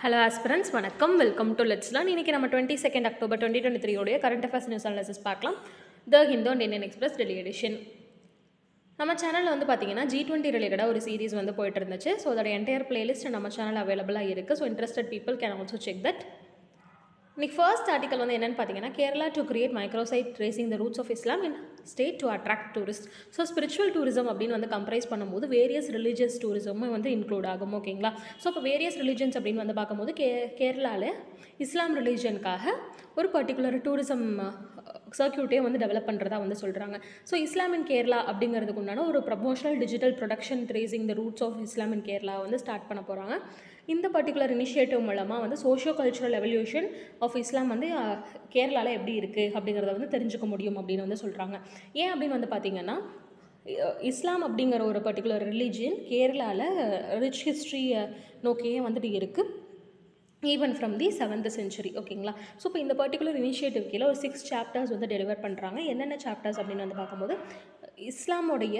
Hello aspirants வணக்கம், welcome to let's learn. இன்றைக்கி நம்ம 22 அக்டோபர் 2023 உடைய கரண்ட் அஃபேர்ஸ் நியூஸ் அனாலிசிஸ் பார்க்கலாம். The Hindu and Indian Express daily edition. நம்ம சேனலில் வந்து பார்த்தீங்கன்னா G20 ரிலேட்டடாக ஒரு சீரிஸ் வந்து போயிட்டு இருந்துச்சு. ஸோ அதோட என்டையர் பிளேலிஸ்ட் நம்ம சேனல் அவைலபிளாக இருக்குது. So interested people can also check that. இன்னைக்கு ஃபர்ஸ்ட் ஆர்டிக்கல் வந்து என்னென்னு பார்த்தீங்கன்னா, Kerala to create microsite tracing the roots of Islam in state to attract tourist. So spiritual tourism அப்படின்னு வந்து கம்பரைஸ் பண்ணும்போது வேரியஸ் ரிலீஜியஸ் டூரிசமும் வந்து இன்க்ளூட் ஆகும். ஓகேங்களா? ஸோ இப்போ வேரியஸ் ரிலீஜன்ஸ் அப்படின்னு வந்து பார்க்கும்போது கேரளாவில் இஸ்லாம் ரிலீஜனுக்காக ஒரு பர்டிகுலர் டூரிசம் சர்க்கியூட்டே வந்து டெவலப் பண்ணுறதா வந்து சொல்கிறாங்க. ஸோ இஸ்லாம் இன் கேரளா அப்படிங்கிறதுக்கு உண்டான ஒரு promotional digital production tracing the roots of Islam in Kerala வந்து ஸ்டார்ட் பண்ண போகிறாங்க. இந்த பர்டிகுலர் இனிஷியேட்டிவ் மூலமாக வந்து socio cultural evolution of Islam வந்து கேரளாவில் எப்படி இருக்குது அப்படிங்கிறத வந்து தெரிஞ்சுக்க முடியும் அப்படின்னு வந்து சொல்கிறாங்க. ஏன் அப்படின்னு வந்து பார்த்திங்கன்னா, இஸ்லாம் அப்படிங்கிற ஒரு பர்டிகுலர் ரிலீஜியன் கேரளாவில் ரிச் ஹிஸ்ட்ரியை நோக்கியே வந்துட்டு இருக்குது, even from the 7th century. ஓகேங்களா? ஸோ இப்போ இந்த பர்டிகுலர் இனிஷியேட்டிவ் கீழே ஒரு 6 சாப்டர்ஸ் வந்து டெலிவர் பண்ணுறாங்க. என்னென்ன சாப்டர்ஸ் அப்படின்னு வந்து பார்க்கும்போது, இஸ்லாமுடைய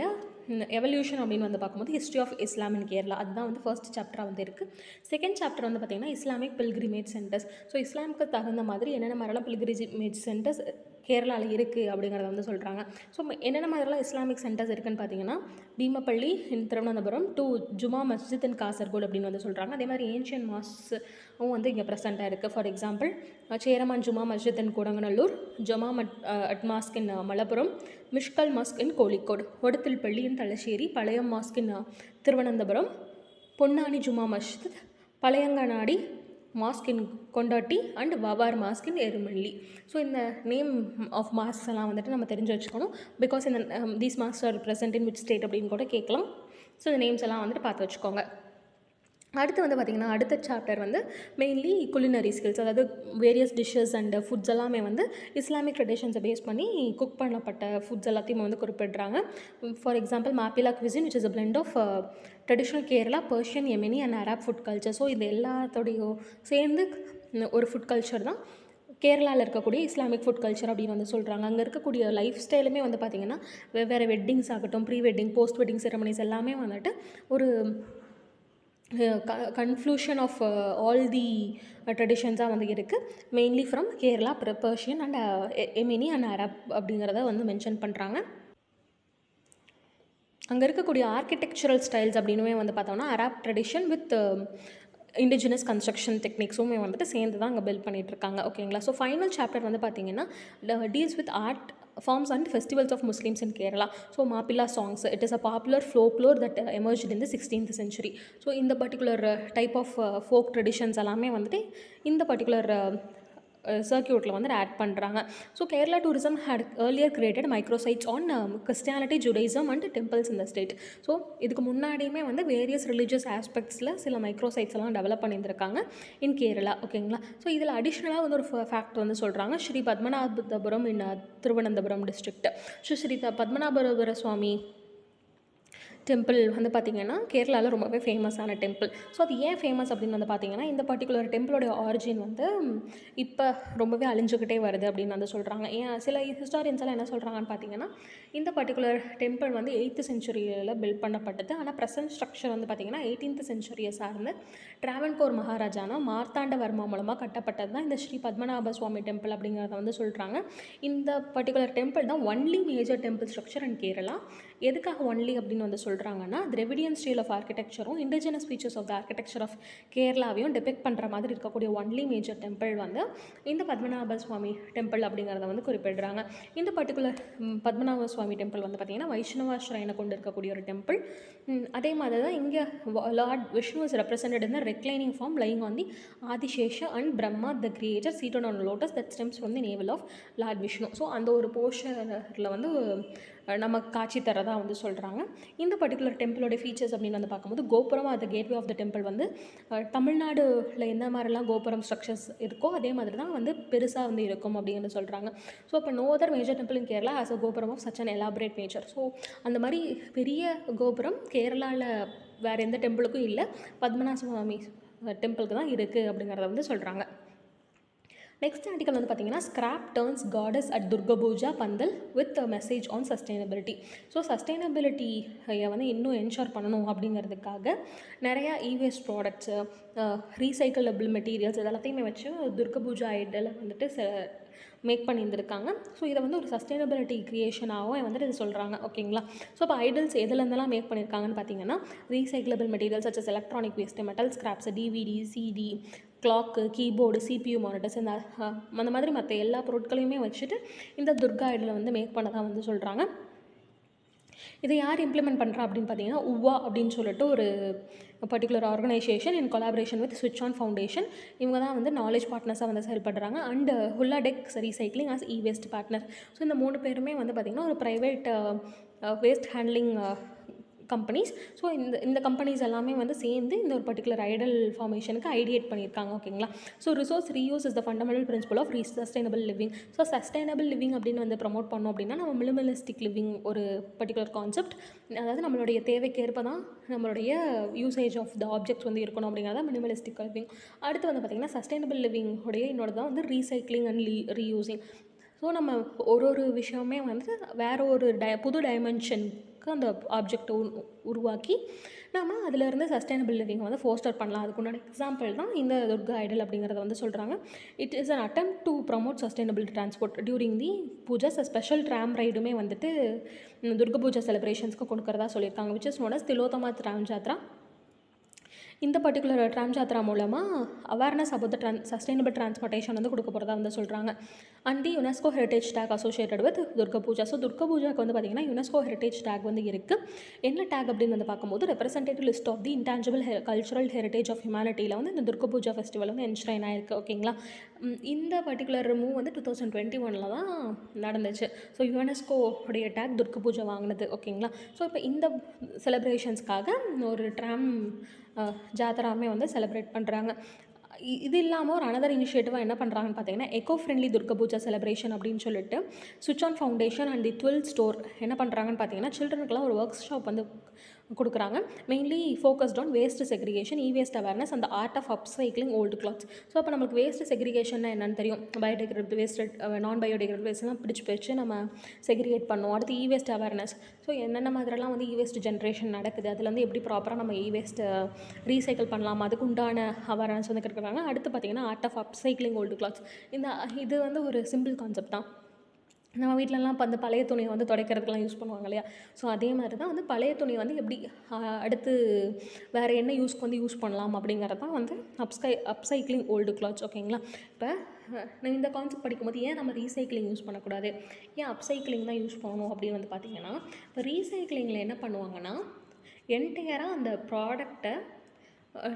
எவல்யூஷன் அப்படின்னு வந்து பார்க்கும்போது history of Islam in Kerala, அதுதான் வந்து ஃபர்ஸ்ட் சாப்டராக வந்து இருக்குது. செகண்ட் சாப்டர் வந்து பார்த்திங்கன்னா இஸ்லாமிக் பில்கிரிமேஜ் சென்டர்ஸ். ஸோ இஸ்லாமுக்கு தகுந்த மாதிரி என்னென்ன மாதிரிலாம் பில்கிரிமேஜ் சென்டர்ஸ் கேரளாவில் இருக்குது அப்படிங்கிறத வந்து சொல்கிறாங்க. ஸோ என்னென்ன மாதிரிலாம் இஸ்லாமிக் சென்டர்ஸ் இருக்குதுன்னு பார்த்தீங்கன்னா, பீமப்பள்ளி இன் திருவனந்தபுரம், டு ஜுமா மஸ்ஜித் இன் காசர்கோடு அப்படின்னு வந்து சொல்கிறாங்க. அதே மாதிரி ஏன்ஷியன் மாஸ்ஸும் வந்து இங்கே ப்ரெசென்ட்டாக இருக்குது. For example, Cheraman Juma Masjid in Kodungallur, Jama at mosque in Malappuram, Mishkal mosque in Kozhikode, Odathil Palli in Thalassery, Palayam mosque in Thiruvananthapuram, Ponnani Juma Masjid, Pazhayangadi mosque in Kondotty and Vavar mosque in Erumeli. So இந்த நேம் ஆஃப் மாஸ்க் எல்லாம் வந்துட்டு நம்ம தெரிஞ்சு வச்சுக்கணும். பிகாஸ் இந்த these mosque are present in which state அப்படின்னு கூட கேட்கலாம். ஸோ இந்த நேம்ஸ் எல்லாம் வந்துட்டு பார்த்து வச்சுக்கோங்க. அடுத்து வந்து பார்த்திங்கன்னா, அடுத்த சாப்டர் வந்து மெயின்லி குலினரி ஸ்கில்ஸ், அதாவது வேரியஸ் டிஷ்ஷஸ் அண்ட் ஃபுட்ஸ் எல்லாமே வந்து இஸ்லாமிக் ட்ரெடிஷன்ஸை பேஸ் பண்ணி குக் பண்ணப்பட்ட ஃபுட்ஸ் எல்லாத்தையும் வந்து குறிப்பிட்றாங்க. For example, Mappila cuisine which is a blend of traditional Kerala, Persian, Yemeni and Arab food culture. So இது எல்லாத்தோடையும் சேர்ந்து ஒரு ஃபுட் கல்ச்சர் தான் கேரளாவில் இருக்கக்கூடிய இஸ்லாமிக் ஃபுட் கல்ச்சர் அப்படின்னு வந்து சொல்கிறாங்க. அங்கே இருக்கக்கூடிய லைஃப் ஸ்டைலுமே வந்து பார்த்திங்கன்னா, வெவ்வேறு வெட்டிங்ஸ் ஆகட்டும், pre wedding, post wedding ceremonies எல்லாமே வந்துட்டு ஒரு கன்ஃப்ளூஷன் ஆஃப் ஆல் தி ட்ரெடிஷன்ஸாக வந்து இருக்குது. Mainly from Kerala, Persian and Yemeni and Arab அப்படிங்கிறத வந்து மென்ஷன் பண்ணுறாங்க. அங்கே இருக்கக்கூடிய ஆர்கிடெக்சரல் ஸ்டைல்ஸ் அப்படின்னுமே வந்து பார்த்தோம்னா Arab tradition with indigenous construction டெக்னிக்ஸுமே வந்துட்டு சேர்ந்து தான் அங்கே பில்ட் பண்ணிகிட்ருக்காங்க. ஓகேங்களா? ஸோ ஃபைனல் சாப்டர் வந்து பார்த்திங்கன்னா deals with art forms and festivals of Muslims in Kerala. So Mapilla songs, it is a popular folklore that emerged in the 16th century. So in the particular type of folk traditions எல்லாமே வந்துட்டு இந்த particular சர்க்கியூட்டில் வந்து add பண்ணுறாங்க. So Kerala tourism had earlier created microsites on Christianity, Judaism and temples in the state. So இதுக்கு முன்னாடியுமே வந்து various religious ஆஸ்பெக்ட்ஸில் சில மைக்ரோசைட்ஸ் எல்லாம் டெவலப் பண்ணியிருந்திருக்காங்க இன் கேரளா. ஓகேங்களா? ஸோ இதில் அடிஷ்னலாக வந்து ஒரு ஃபேக்ட் வந்து சொல்கிறாங்க. ஸ்ரீ பத்மநாபபுரம் இன் திருவனந்தபுரம் டிஸ்ட்ரிக்ட். ஸோ ஸ்ரீ பத்மநாபபுர சுவாமி டெம்பிள் வந்து பார்த்திங்கன்னா கேரளாவில் ரொம்பவே ஃபேமஸான டெம்பிள். ஸோ அது ஏன் ஃபேமஸ் அப்படின்னு வந்து பார்த்திங்கன்னா, இந்த பர்டிகுலர் டெம்பிளோடைய ஆரிஜின் வந்து இப்போ ரொம்பவே அழிஞ்சுக்கிட்டே வருது அப்படின்னு வந்து சொல்கிறாங்க. ஏன் சில ஹிஸ்டாரியன்ஸ் எல்லாம் என்ன சொல்கிறாங்கன்னு பார்த்தீங்கன்னா, இந்த பர்டிகுலர் டெம்பிள் வந்து 8th centuryயில் பில்ட் பண்ணப்பட்டது. ஆனால் ப்ரெசன்ட் ஸ்ட்ரக்சர் வந்து பார்த்திங்கன்னா 18th centuryயை சார்ந்து டிராவன்கோர் மகாராஜானா மார்த்தாண்டவர்மா மூலமாக கட்டப்பட்டது தான் இந்த ஸ்ரீ பத்மநாப சுவாமி டெம்பிள் அப்படிங்கிறத வந்து சொல்கிறாங்க. இந்த பர்டிகுலர் டெம்பிள் தான் only major temple structure in Kerala. எதுக்காக ஒன்லி அப்படின்னு வந்து சொல்கிறாங்கன்னா, திராவிடியன் ஸ்டைல் ஆஃப் ஆர்கிடெக்சரும் indigenous features of the architecture of கேரளாவையும் டிபெக்ட் பண்ணுற மாதிரி இருக்கக்கூடிய ஒன்லி மேஜர் டெம்பிள் வந்து இந்த பத்மநாப சுவாமி டெம்பிள் அப்படிங்கிறத வந்து குறிப்பிடுறாங்க. இந்த பர்டிகுலர் பத்மநாப சுவாமி டெம்பிள் வந்து பார்த்திங்கன்னா வைஷ்ணவ ஸ்ரைனை கொண்டு இருக்கக்கூடிய ஒரு டெம்பிள். அதே மாதிரி தான் இங்கே Lord Vishnu is represented in the reclining form lying on the Adishesha and Brahma the creator seated on lotus that stems from the navel of Lord Vishnu. So அந்த ஒரு போர்ஷனில் வந்து நமக்கு காட்சி தரதாக வந்து சொல்கிறாங்க. இந்த பர்டிகுலர் டெம்பிளோட ஃபீச்சர்ஸ் அப்படின்னு வந்து பார்க்கும்போது, கோபுரம் அது கேட்வே ஆஃப் த டெம்பிள் வந்து தமிழ்நாடுல எந்த மாதிரிலாம் கோபுரம் ஸ்ட்ரக்சர்ஸ் இருக்கோ அதே மாதிரி தான் வந்து பெருசாக வந்து இருக்கும் அப்படின்னு சொல்கிறாங்க. ஸோ இப்போ no other major temple in Kerala as a gopuram of such an elaborate nature. So அந்த மாதிரி பெரிய கோபுரம் கேரளாவில் வேறு எந்த டெம்பிளுக்கும் இல்லை, பத்மநாப சுவாமி டெம்பிளுக்கு தான் இருக்குது அப்படிங்கிறத வந்து சொல்கிறாங்க. நெக்ஸ்ட் ஆர்டிக்கல் வந்து பார்த்தீங்கன்னா scrap turns gods at Durga Puja pandal with message on sustainability. So சஸ்டைனபிலிட்டியை வந்து இன்னும் என்ஷோர் பண்ணணும் அப்படிங்கிறதுக்காக நிறையா வேஸ்ட் ப்ராடக்ட்ஸு, ரீசைக்கிளபிள் மெட்டீரியல்ஸ் இது எல்லாத்தையுமே வச்சு துர்கா பூஜா ஐடலை வந்துட்டு மேக் பண்ணியிருந்திருக்காங்க. ஸோ இதை வந்து ஒரு சஸ்டைனபிலிட்டி க்ரியேஷனாகவும் வந்துட்டு இது சொல்கிறாங்க. ஓகேங்களா. ஸோ இப்போ ஐடல்ஸ் எதுலேருந்தெல்லாம் மேக் பண்ணியிருக்காங்கன்னு பார்த்தீங்கன்னா recyclable materials such as electronic waste, metal scraps, DVD, CD, clock, keyboard, CPU monitors, அந்த மாதிரி மற்ற எல்லா பொருட்களையுமே வச்சுட்டு இந்த துர்கா ஐடலை வந்து மேக் பண்ணதான் வந்து சொல்கிறாங்க. இதை யார் இம்ப்ளிமெண்ட் பண்ணுறா அப்படின்னு பார்த்தீங்கன்னா உவா அப்படின்னு சொல்லிட்டு ஒரு particular organisation in collaboration with ஸ்விட்ச் ஆன் ஃபவுண்டேஷன். இவங்க தான் வந்து நாலேஜ் பார்ட்னர்ஸாக வந்து செயல்படுறாங்க. And Hulladek recycling as waste partner. So இந்த 3 பேருமே வந்து பார்த்திங்கன்னா ஒரு private waste handling companies. So இந்த கம்பெனிஸ் எல்லாமே வந்து சேர்ந்து இந்த ஒரு பர்டிகுலர் ஐடல் ஃபார்மேஷனுக்கு ஐடியேட் பண்ணியிருக்காங்க. ஓகேங்களா. So resource reuse is the fundamental principle of sustainable living. So sustainable living அப்படின்னு வந்து ப்ரமோட் பண்ணோம் அப்படின்னா நம்ம மினிமலிஸ்டிக் லிவிங் ஒரு பர்டிகுலர் கான்செப்ட். அதாவது நம்மளுடைய தேவைக்கேற்ப தான் நம்மளுடைய யூசேஜ் ஆஃப் த ஆப்ஜெக்ட்ஸ் வந்து இருக்கணும் அப்படிங்கிறத மினிமலிஸ்டிக் லிவிங். அடுத்து வந்து பார்த்திங்கன்னா சஸ்டைனபிள் லிவிங் உடைய இன்னொரு தான் வந்து ரீசைக்ளிங் அண்ட் ரீயூசிங். ஸோ நம்ம ஒரு விஷயமே வந்து வேறு ஒரு புது டைமென்ஷனுக்கு அந்த ஆப்ஜெக்டை உருவாக்கி நம்ம அதிலேருந்து சஸ்டைனபிள் லிவிங் வந்து ஃபோஸ்டர் பண்ணலாம். அதுக்குண்டான எக்ஸாம்பிள் தான் இந்த துர்கா ஐடல் அப்படிங்கிறத வந்து சொல்கிறாங்க. It is an attempt to promote sustainable transport during the Pujas. Special tram ரைடுமே வந்துட்டு துர்கா பூஜா செலிப்ரேஷன்ஸ்க்கு கொடுக்குறதா சொல்லியிருக்காங்க. Which is known as Tilottama tram Jatra. இந்த பர்டிகுலர் ட்ராம் ஜாத்ரா மூலமாக awareness about the sustainable transportation வந்து கொடுக்க போகிறதா வந்து சொல்கிறாங்க. And the UNESCO heritage tag associated with Durga Puja. So Durga பூஜாவுக்கு வந்து பார்த்திங்கன்னா யுனெஸ்கோ ஹெரிட்டேஜ் டேக் வந்து இருக்குது. என்ன டேக் அப்படின்னு வந்து பார்க்கும்போது representative list of the intangible cultural heritage of ஹியூமனிட்டியில் வந்து இந்த துர்கா பூஜா ஃபெஸ்டிவல் வந்து என்ஷ்ரைன் ஆயிருக்கு. ஓகேங்களா. இந்த பர்டிகுலர் மூவ் வந்து 2021 தான் நடந்துச்சு. ஸோ யுனெஸ்கோ உடைய டேக் துர்கா பூஜா வாங்கினது. ஓகேங்களா. ஸோ இப்போ இந்த செலிப்ரேஷன்ஸ்க்காக ஒரு ட்ராம் ஜாத்ராமே வந்து செலிப்ரேட் பண்ணுறாங்க. இது இல்லாமல் ஒரு அனதர் இனிஷியேட்டிவாக என்ன பண்ணுறாங்கன்னு பார்த்தீங்கன்னா eco friendly Durga Puja celebration அப்படின்னு சொல்லிட்டு ஸ்விட்ச் on foundation and the twill store என்ன பண்ணுறாங்கன்னு பார்த்தீங்கன்னா சில்ட்ரனுக்குலாம் ஒரு ஒர்க் ஷாப் வந்து கொடுக்குறாங்க. Mainly focused on waste segregation, waste awareness அந்த art of upcycling old clothes. So அப்போ நமக்கு வேஸ்ட் செக்ரிகேஷன்னா என்னென்னு தெரியும். பயோடிகிரேடபிள் வேஸ்ட், நான் பயோடிகிரேடபிள் வேஸ்ட்லாம் பிரித்து நம்ம செக்ரிகேட் பண்ணுவோம். அடுத்து வேஸ்ட் அவேர்னஸ். ஸோ என்னென்ன மாதிரிலாம் வந்து வேஸ்ட் ஜென்ரேஷன் நடக்குது, அதில் வந்து எப்படி ப்ராப்பராக நம்ம வேஸ்ட்டை ரீசைக்கிள் பண்ணலாம், அதுக்கு உண்டான அவேர்னஸ் வந்து கிடைக்கிறாங்க. அடுத்து பார்த்திங்கன்னா art of upcycling old clothes. இது வந்து ஒரு சிம்பிள் கான்செப்ட் தான். நம்ம வீட்டிலலாம் இப்போ அந்த பழைய துணியை வந்து துடைக்கிறதுக்கெலாம் யூஸ் பண்ணுவாங்க இல்லையா. ஸோ அதே மாதிரி தான் வந்து பழைய துணியை வந்து எப்படி அடுத்து வேறு என்ன யூஸ்க்கு வந்து யூஸ் பண்ணலாம் அப்படிங்கிறது தான் வந்து அப்சைக்ளிங் ஓல்டு கிளாத்ஸ். ஓகேங்களா. இப்போ இந்த கான்செப்ட் படிக்கும்போது ஏன் நம்ம ரீசைக்ளிங் யூஸ் பண்ணக்கூடாது, ஏன் அப்சைக்ளிங் தான் யூஸ் பண்ணணும் அப்படின்னு வந்து பார்த்திங்கன்னா இப்போ ரீசைக்ளிங்கில் என்ன பண்ணுவாங்கன்னா என்டையராக அந்த ப்ராடக்டை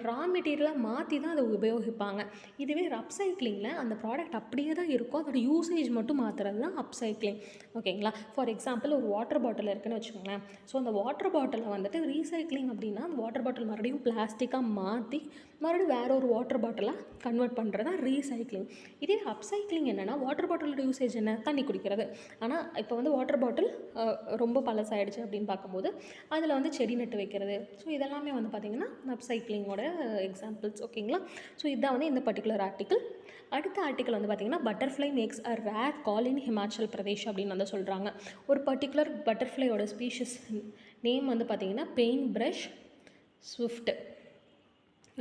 ரா மெட்டீரியலாக மாற்றி தான் அதை உபயோகிப்பாங்க. இதுவே அப்சைக்ளிங்கில் அந்த ப்ராடக்ட் அப்படியே தான் இருக்கும், அதோட யூசேஜ் மட்டும் மாற்றுறது தான் அப்சைக்ளிங். ஓகேங்களா. ஃபார் எக்ஸாம்பிள் ஒரு வாட்டர் பாட்டில் இருக்குதுன்னு வச்சுக்கோங்களேன். ஸோ அந்த வாட்டர் பாட்டிலை வந்துட்டு ரீசைக்ளிங் அப்படின்னா அந்த வாட்டர் பாட்டில் மறுபடியும் பிளாஸ்டிக்காக மாற்றி மறுபடியும் வேறு ஒரு வாட்டர் பாட்டிலாக கன்வெர்ட் பண்ணுறது தான் ரீசைக்ளிங். இதே அப்சைக்ளிங் என்னென்னா வாட்டர் பாட்டிலோட யூசேஜ் என்ன, தண்ணி குடிக்கிறது. ஆனால் இப்போ வந்து வாட்டர் பாட்டில் ரொம்ப பழசாயிடுச்சு அப்படின்னு பார்க்கும்போது அதில் வந்து செடி நட்டு வைக்கிறது. ஸோ இதெல்லாமே வந்து பார்த்திங்கன்னா அப்சைக்ளிங்கோட எக்ஸாம்பிள்ஸ். ஓகேங்களா. ஸோ இதுதான் வந்து இந்த பர்டிகுலர் ஆர்டிக்கல். அடுத்த ஆர்டிக்கல் வந்து பார்த்திங்கன்னா பட்டர்ஃப்ளை மேக்ஸ் அ ரேர் கால் இன் ஹிமாச்சல் பிரதேஷ் அப்படின்னு வந்து சொல்கிறாங்க. ஒரு பர்டிகுலர் பட்டர்ஃப்ளையோட ஸ்பீஷிஸ் நேம் வந்து பார்த்திங்கன்னா பெயின் ப்ரஷ் ஸ்விஃப்ட்.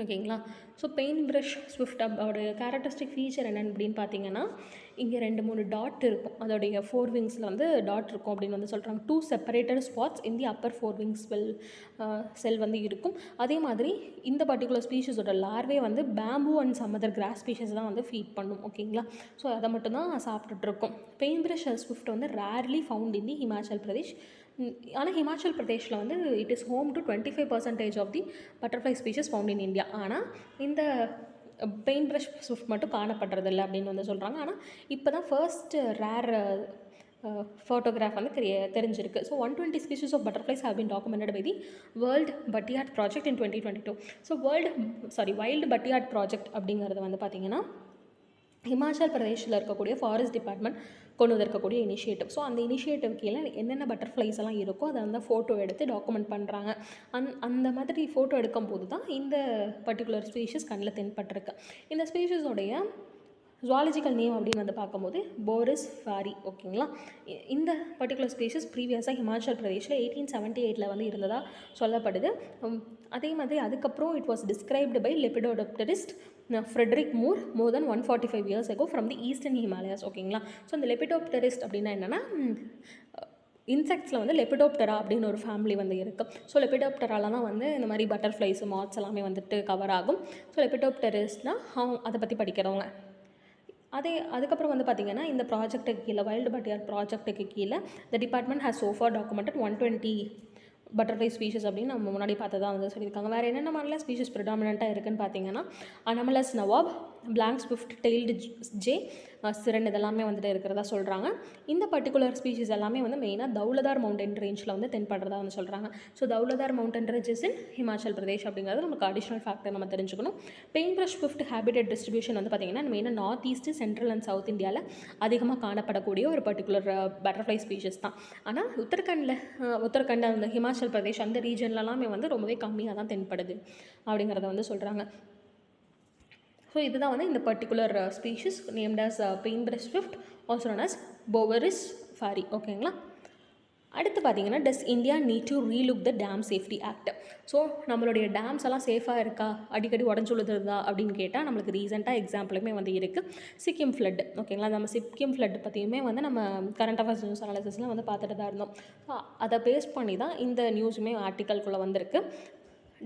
ஓகேங்களா. ஸோ பெயிண்ட் ப்ரஷ் ஸ்விஃப்ட் அதோட கேரக்டரிஸ்டிக் ஃபீச்சர் என்னென்னு அப்படின்னு பார்த்தீங்கன்னா இங்கே 2-3 டாட் இருக்கும். அதோடைய 4 விங்ஸில் வந்து டாட் இருக்கும் அப்படின்னு வந்து சொல்கிறாங்க. 2 separated spots in the upper 4 wings cell வந்து இருக்கும். அதே மாதிரி இந்த பர்டிகுலர் ஸ்பீஷஸோட லார்வே வந்து bamboo and some other grass species தான் வந்து ஃபீட் பண்ணும். ஓகேங்களா. ஸோ அதை மட்டும் தான் சாப்பிட்டுட்ருக்கோம். பெயிண்ட் ப்ரஷ் ஸ்விஃப்ட் வந்து rarely found in the Himachal Pradesh. ஆனால் ஹிமாச்சல் பிரதேஷில் வந்து it is home to 25% of the butterfly species found in India. ஆனால் இந்த பெயிண்ட் ப்ரஷ் ஸ்விஃப்ட் மட்டும் காணப்படுறதில்லை அப்படின்னு வந்து சொல்கிறாங்க. ஆனால் இப்போ தான் ஃபர்ஸ்ட் ரேர் ஃபோட்டோகிராஃப் வந்து தெரிஞ்சிருக்கு. So 120 species of butterflies have been documented by the world backyard project in 2022. So wild backyard project அப்படிங்கிறது வந்து பார்த்திங்கன்னா ஹிமாச்சல் பிரதேஷில் இருக்கக்கூடிய ஃபாரஸ்ட் டிபார்ட்மெண்ட் கொண்டு வந்திருக்கக்கூடிய இனிஷியேட்டிவ். ஸோ அந்த இனிஷியேட்டிவ் கீழே என்னென்ன பட்டர்ஃப்ளைஸ் எல்லாம் இருக்கோ அதை வந்து ஃபோட்டோ எடுத்து டாக்குமெண்ட் பண்ணுறாங்க. அந்த மாதிரி ஃபோட்டோ எடுக்கும்போது தான் இந்த பர்டிகுலர் ஸ்பீஷஸ் கண்ணில் தென்பட்டிருக்கு. இந்த ஸ்பீஷஸோடைய ஜுவாலஜிக்கல் நேம் அப்படின்னு வந்து பார்க்கும்போது போரிஸ் ஃபாரி. ஓகேங்களா. இந்த பர்டிகுலர் ஸ்பீஷஸ் ப்ரீவியஸாக ஹிமாச்சல் பிரதேஷில் 1878 வந்து இருந்ததாக சொல்லப்படுது. அதே மாதிரி அதுக்கப்புறம் it was described by lepidopterist Frederic Moore than 145 years ago from the eastern Himalayas. ஓகேங்களா. ஸோ இந்த லெபிடோப்டரிஸ்ட் அப்படின்னா என்னென்னா, இன்செக்ட்ஸில் வந்து லெபிடோப்டரா அப்படின்னு ஒரு ஃபேமிலி வந்து இருக்குது. ஸோ லெபிடோப்டரால தான் வந்து இந்த மாதிரி பட்டர்ஃப்ளைஸு மாத்ஸ் எல்லாமே வந்துட்டு கவர் ஆகும். ஸோ லெபிடோப்டரிஸ்ட்னால் அவங்க அதை பற்றி படிக்கிறவங்க. அதுக்கப்புறம் வந்து பார்த்திங்கன்னா, இந்த ப்ராஜெக்ட்டுக்கு கீழே வைல்டு பட்டியார் ப்ராஜெக்ட்டுக்கு கீழே the department has so far documented 120 butterfly species அப்படின்னு நம்ம முன்னாடி பார்த்ததா வந்து சொல்லியிருக்காங்க. வேறு என்னென்ன மாதிரிலாம் ஸ்பீஷஸ் ப்ரிடாமினண்ட்டாக இருக்குதுன்னு பார்த்தீங்கன்னா, அனமலஸ் நவாப், பிளாங்க் ஸ்விஃப்ட் டெய்ல்டு ஜே, சிரன் இதெல்லாமே வந்துட்டு இருக்கிறதா சொல்கிறாங்க. இந்த பர்டிகுலர் ஸ்பீஷஸ் எல்லாமே வந்து மெயினாக தௌலதார் மவுண்டன் ரேஞ்சில் வந்து தென்படுறதா வந்து சொல்கிறாங்க. So Dhauladhar mountain ranges in Himachal Pradesh அப்படிங்கிறது நமக்கு அடிஷ்னல் ஃபேக்டர் நம்ம தெரிஞ்சுக்கணும். Paint brush swift habitat distribution வந்து பார்த்திங்கன்னா மெயினாக north east, central and south இந்தியாவில் அதிகமாக காணப்படக்கூடிய ஒரு பர்டிகுலர் பட்டர்ஃப்ளை ஸ்பீஷஸ் தான். ஆனால் உத்தரகண்ட் அந்த ஹிமாச்சல் பிரதேஷ் அந்த ரீஜன்லலாமே வந்து ரொம்பவே கம்மியாக தான் தென்படுது அப்படிங்கிறத வந்து சொல்கிறாங்க. ஸோ இதுதான் வந்து இந்த particular species named as paint brush swift, also known as Baoris farri. ஓகேங்களா. அடுத்து பார்த்தீங்கன்னா, does India need to relook the dam safety act. So நம்மளுடைய டேம்ஸ் எல்லாம் சேஃபாக இருக்கா, அடிக்கடி உடஞ்சுழுதுதா அப்படின்னு கேட்டால் நம்மளுக்கு ரீசெண்டாக எக்ஸாம்பிளுமே வந்து இருக்குது. சிக்கிம் ஃப்ளட். ஓகேங்களா. நம்ம சிக்கிம் ஃப்ளட் பற்றியுமே வந்து நம்ம கரண்ட் அஃபேர்ஸ் நியூஸ் அனாலிசிஸ்லாம் வந்து பார்த்துட்டு தான் இருந்தோம். அதை பேஸ் பண்ணி தான் இந்த நியூஸுமே ஆர்டிக்கல்குள்ளே வந்திருக்கு.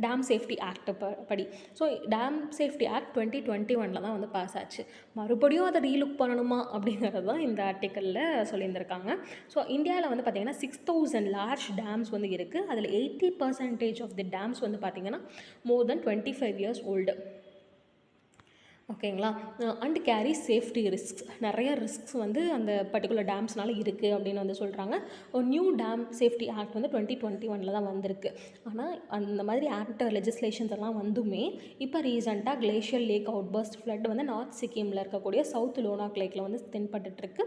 டேம் சேஃப்டி ஆக்ட் படி. ஸோ டேம் சேஃப்டி ஆக்ட் 2021 தான் வந்து பாஸ் ஆச்சு. மறுபடியும் அதை ரீலுக் பண்ணணுமா அப்படிங்கிறது தான் இந்த ஆர்டிக்கலில் சொல்லியிருந்திருக்காங்க. ஸோ இந்தியாவில் வந்து பார்த்திங்கன்னா 6000 லார்ஜ் டேம்ஸ் வந்து இருக்குது. அதில் 80% ஆஃப் தி டேம்ஸ் வந்து பார்த்திங்கன்னா மோர் தென் 25 years ஓல்டு. ஓகேங்களா. அண்ட் கேரி சேஃப்டி ரிஸ்க்ஸ், நிறைய ரிஸ்க்ஸ் வந்து அந்த பர்டிகுலர் டேம்ஸ்னால இருக்குது அப்படின்னு வந்து சொல்கிறாங்க. ஒரு நியூ டேம் சேஃப்டி ஆக்ட் வந்து 2021 தான் வந்திருக்கு. ஆனால் அந்த மாதிரி ஆக்ட் லெஜிஸ்லேஷன்ஸ் எல்லாம் வந்துமே இப்போ ரீசெண்டாக கிளேஷியல் லேக் அவுட்பர்ஸ்ட் ஃப்ளட் வந்து நார்த் சிக்கிமில் இருக்கக்கூடிய சவுத் லோனாக் லேக்கில் வந்து தென்பட்டுருக்கு.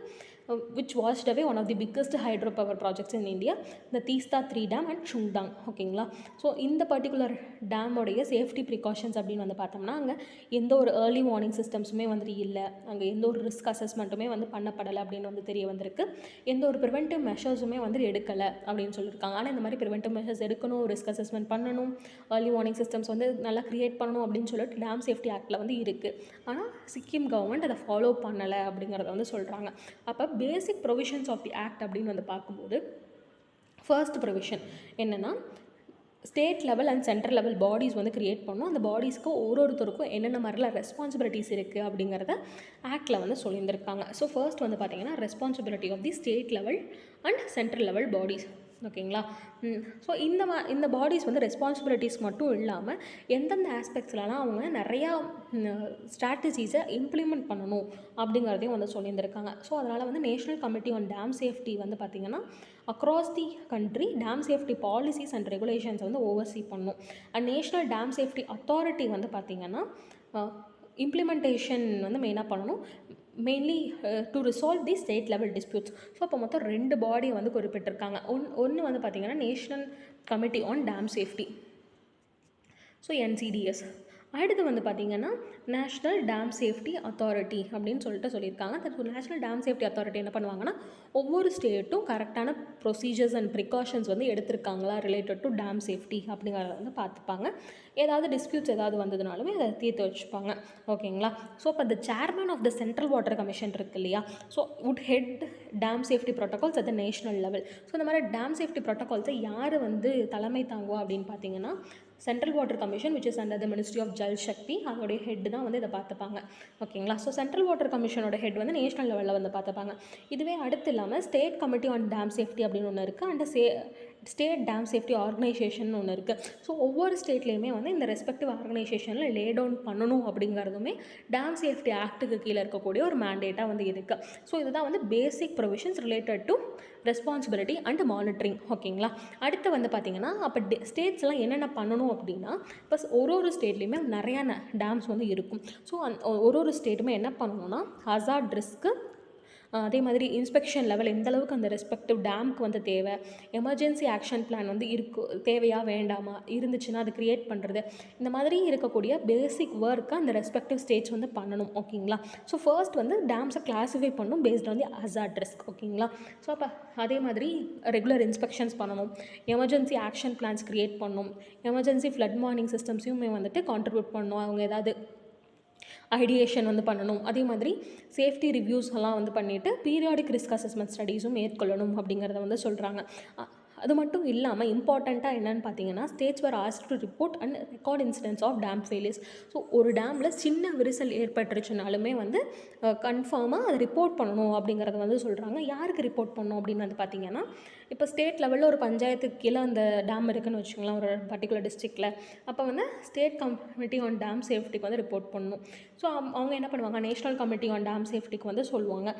which washed away one of the biggest hydropower projects in India, the Teesta 3 dam and Chungdang. ஓகேங்களா. ஸோ இந்த பர்டிகுலர் டேமோடைய சேஃப்டி ப்ரிகாஷன்ஸ் அப்படின்னு வந்து பார்த்தோம்னா, அங்கே எந்த ஒரு ஏர்லி வார்னிங் சிஸ்டம்ஸுமே வந்துட்டு இல்லை, அங்கே எந்த ஒரு ரிஸ்க் அசஸ்மெண்ட்டுமே வந்து பண்ணப்படலை அப்படின்னு வந்து தெரிய வந்திருக்கு. எந்த ஒரு ப்ரிவென்டிவ் மெஷர்ஸுமே வந்து எடுக்கலை அப்படின்னு சொல்லியிருக்காங்க. ஆனால் இந்த மாதிரி ப்ரிவென்டிவ் மெஷர்ஸ் எடுக்கணும், ரிஸ்க் அசஸ்மெண்ட் பண்ணணும், ஏர்லி வார்னிங் சிஸ்டம்ஸ் வந்து நல்லா க்ரியேட் பண்ணணும் அப்படின்னு சொல்லிட்டு டேம் சேஃப்டி ஆக்டில் வந்து இருக்குது. ஆனால் சிக்கிம் கவர்மெண்ட் அதை ஃபாலோ பண்ணலை அப்படிங்கிறத வந்து சொல்கிறாங்க. அப்போ பேசிக் ப்ரொவிஷன்ஸ் ஆஃப் தி ஆக்ட் அப்படின்னு வந்து பார்க்கும்போது, ஃபர்ஸ்ட் ப்ரொவிஷன் என்னென்னா, state level and central level bodies வந்து க்ரியேட் பண்ணணும். அந்த பாடிஸ்க்கு ஒருத்தருக்கும் என்னென்ன மாதிரிலாம் ரெஸ்பான்சிபிலிட்டிஸ் இருக்குது அப்படிங்கிறத ஆக்டில் வந்து சொல்லியிருந்திருக்காங்க. ஸோ ஃபர்ஸ்ட் வந்து பார்த்திங்கன்னா, responsibility of the state level and central level bodies. ஓகேங்களா. ஸோ இந்த பாடிஸ் வந்து ரெஸ்பான்சிபிலிட்டிஸ் மட்டும் இல்லாமல் எந்தெந்த ஆஸ்பெக்ட்ஸ்லாம் அவங்க நிறையா ஸ்ட்ராட்டஜிஸை இம்ப்ளிமெண்ட் பண்ணணும் அப்படிங்கிறதையும் வந்து சொல்லியிருந்திருக்காங்க. ஸோ அதனால் வந்து national committee on dam safety வந்து பார்த்திங்கன்னா across the country dam safety policies and regulations வந்து ஓவர்சீ பண்ணணும். And national dam safety authority வந்து பார்த்திங்கன்னா இம்ப்ளிமெண்டேஷன் வந்து மெயினாக பண்ணணும், mainly to resolve the state level disputes. So அப்போ மொத்தம் 2 பாடியை வந்து குறிப்பிட்டிருக்காங்க. ஒன்று வந்து பார்த்திங்கன்னா national committee on dam safety, so NCDS. அடுத்து வந்து பார்த்திங்கன்னா நேஷ்னல் டேம் சேஃப்டி அத்தாரிட்டி அப்படின்னு சொல்லியிருக்காங்க. So national dam safety authority என்ன பண்ணுவாங்கன்னா, ஒவ்வொரு ஸ்டேட்டும் கரெக்டான ப்ரொசீஜர்ஸ் அண்ட் ப்ரிகாஷன்ஸ் வந்து எடுத்திருக்காங்களா ரிலேட்டட் டு டேம் சேஃப்டி அப்படிங்கிறத வந்து பார்த்துப்பாங்க. ஏதாவது டிஸ்பியூட்ஸ் ஏதாவது வந்ததுனாலுமே அதை தீர்த்து வச்சுப்பாங்க. ஓகேங்களா. ஸோ இப்போ the chairman of the central water commission இருக்கு இல்லையா, so would head dam safety protocols at the national level. So இந்த மாதிரி டேம் சேஃப்டி ப்ரோட்டோகால்ஸை யார் வந்து தலைமை தாங்குவா அப்படின்னு பார்த்தீங்கன்னா, central water commission which is under the ministry of Jal Shakti, அதோடைய ஹெட் தான் வந்து இதை பார்த்துப்பாங்க. ஓகேங்களா. ஸோ சென்ட்ரல் வாட்டர் கமிஷனோட ஹெட் வந்து நேஷனல் லெவலில் வந்து பார்த்துப்பாங்க. இதுவே அடுத்து இல்லாமல் state committee on dam safety அப்படின்னு ஒன்று இருக்குது, and state dam safety organisation ஒன்று இருக்குது. ஸோ ஒவ்வொரு ஸ்டேட்லேயுமே வந்து இந்த ரெஸ்பெக்டிவ் ஆர்கனைசேஷனில் லே டவுன் பண்ணணும் அப்படிங்கிறதுமே டேம் சேஃப்டி ஆக்ட்டுக்கு கீழே இருக்கக்கூடிய ஒரு மேண்டேட்டாக வந்து இருக்குது. ஸோ இதுதான் வந்து basic provisions related to responsibility and monitoring. ஓகேங்களா. அடுத்து வந்து பார்த்திங்கன்னா, அப்போ ஸ்டேட்ஸ்லாம் என்னென்ன பண்ணணும் அப்படின்னா, இப்போ ஒரு ஸ்டேட்லேயுமே நிறையா டேம்ஸ் வந்து இருக்கும். ஸோ ஒரு ஸ்டேட்டுமே என்ன பண்ணணும்னா, ஹசார்ட் ரிஸ்க்கு அதே மாதிரி இன்ஸ்பெக்ஷன் லெவல் எந்த அளவுக்கு அந்த ரெஸ்பெக்டிவ் டேம்க்கு வந்து தேவை, எமர்ஜென்சி ஆக்ஷன் பிளான் வந்து தேவையா வேண்டாமா, இருந்துச்சுன்னா அது க்ரியேட் பண்ணுறது, இந்த மாதிரி இருக்கக்கூடிய பேசிக் ஒர்க்கை அந்த ரெஸ்பெக்டிவ் ஸ்டேட்ஸ் வந்து பண்ணணும். ஓகேங்களா. ஸோ ஃபர்ஸ்ட் வந்து டேம்ஸை கிளாஸிஃபை பண்ணணும் based on the hazard risk. ஓகேங்களா. ஸோ அப்போ அதே மாதிரி ரெகுலர் இன்ஸ்பெக்ஷன்ஸ் பண்ணணும், எமர்ஜென்சி ஆக்ஷன் பிளான்ஸ் க்ரியேட் பண்ணணும், எமர்ஜென்சி ஃப்ளட் வார்னிங் சிஸ்டம்ஸையுமே வந்துட்டு கான்ட்ரிபியூட் பண்ணணும். அவங்க ஏதாவது ஐடியேஷன் வந்து பண்ணணும். அதே மாதிரி சேஃப்டி ரிவ்யூஸ் எல்லாம் வந்து பண்ணிவிட்டு பீரியாடிக் ரிஸ்க் அசஸ்மெண்ட் ஸ்டடீஸும் மேற்கொள்ளணும் அப்படிங்கிறத வந்து சொல்கிறாங்க. அது மட்டும் இல்லாமல் இம்பார்ட்டண்ட்டாக என்னென்னு பார்த்தீங்கன்னா, states were asked to report and record incidents of dam failures. So ஒரு டேமில் சின்ன விரிசல் ஏற்பட்டுருச்சுனாலுமே வந்து கன்ஃபார்மாக அதை ரிப்போர்ட் பண்ணணும் அப்படிங்கிறத வந்து சொல்கிறாங்க. யாருக்கு ரிப்போர்ட் பண்ணணும் அப்படின்னு வந்து பார்த்தீங்கன்னா, இப்போ ஸ்டேட் லெவலில் ஒரு பஞ்சாயத்துக்கு கீழே அந்த டேம் இருக்குதுன்னு வச்சுக்கோங்களேன், ஒரு பர்டிகுலர் டிஸ்ட்ரிக்டில். அப்போ வந்து ஸ்டேட் கமிட்டி ஆன் டேம் சேஃப்டிக்கு வந்து ரிப்போர்ட் பண்ணணும். ஸோ அவங்க என்ன பண்ணுவாங்க, நேஷ்னல் கமிட்டி ஆன் டேம் சேஃப்டிக்கு வந்து சொல்லுவாங்க.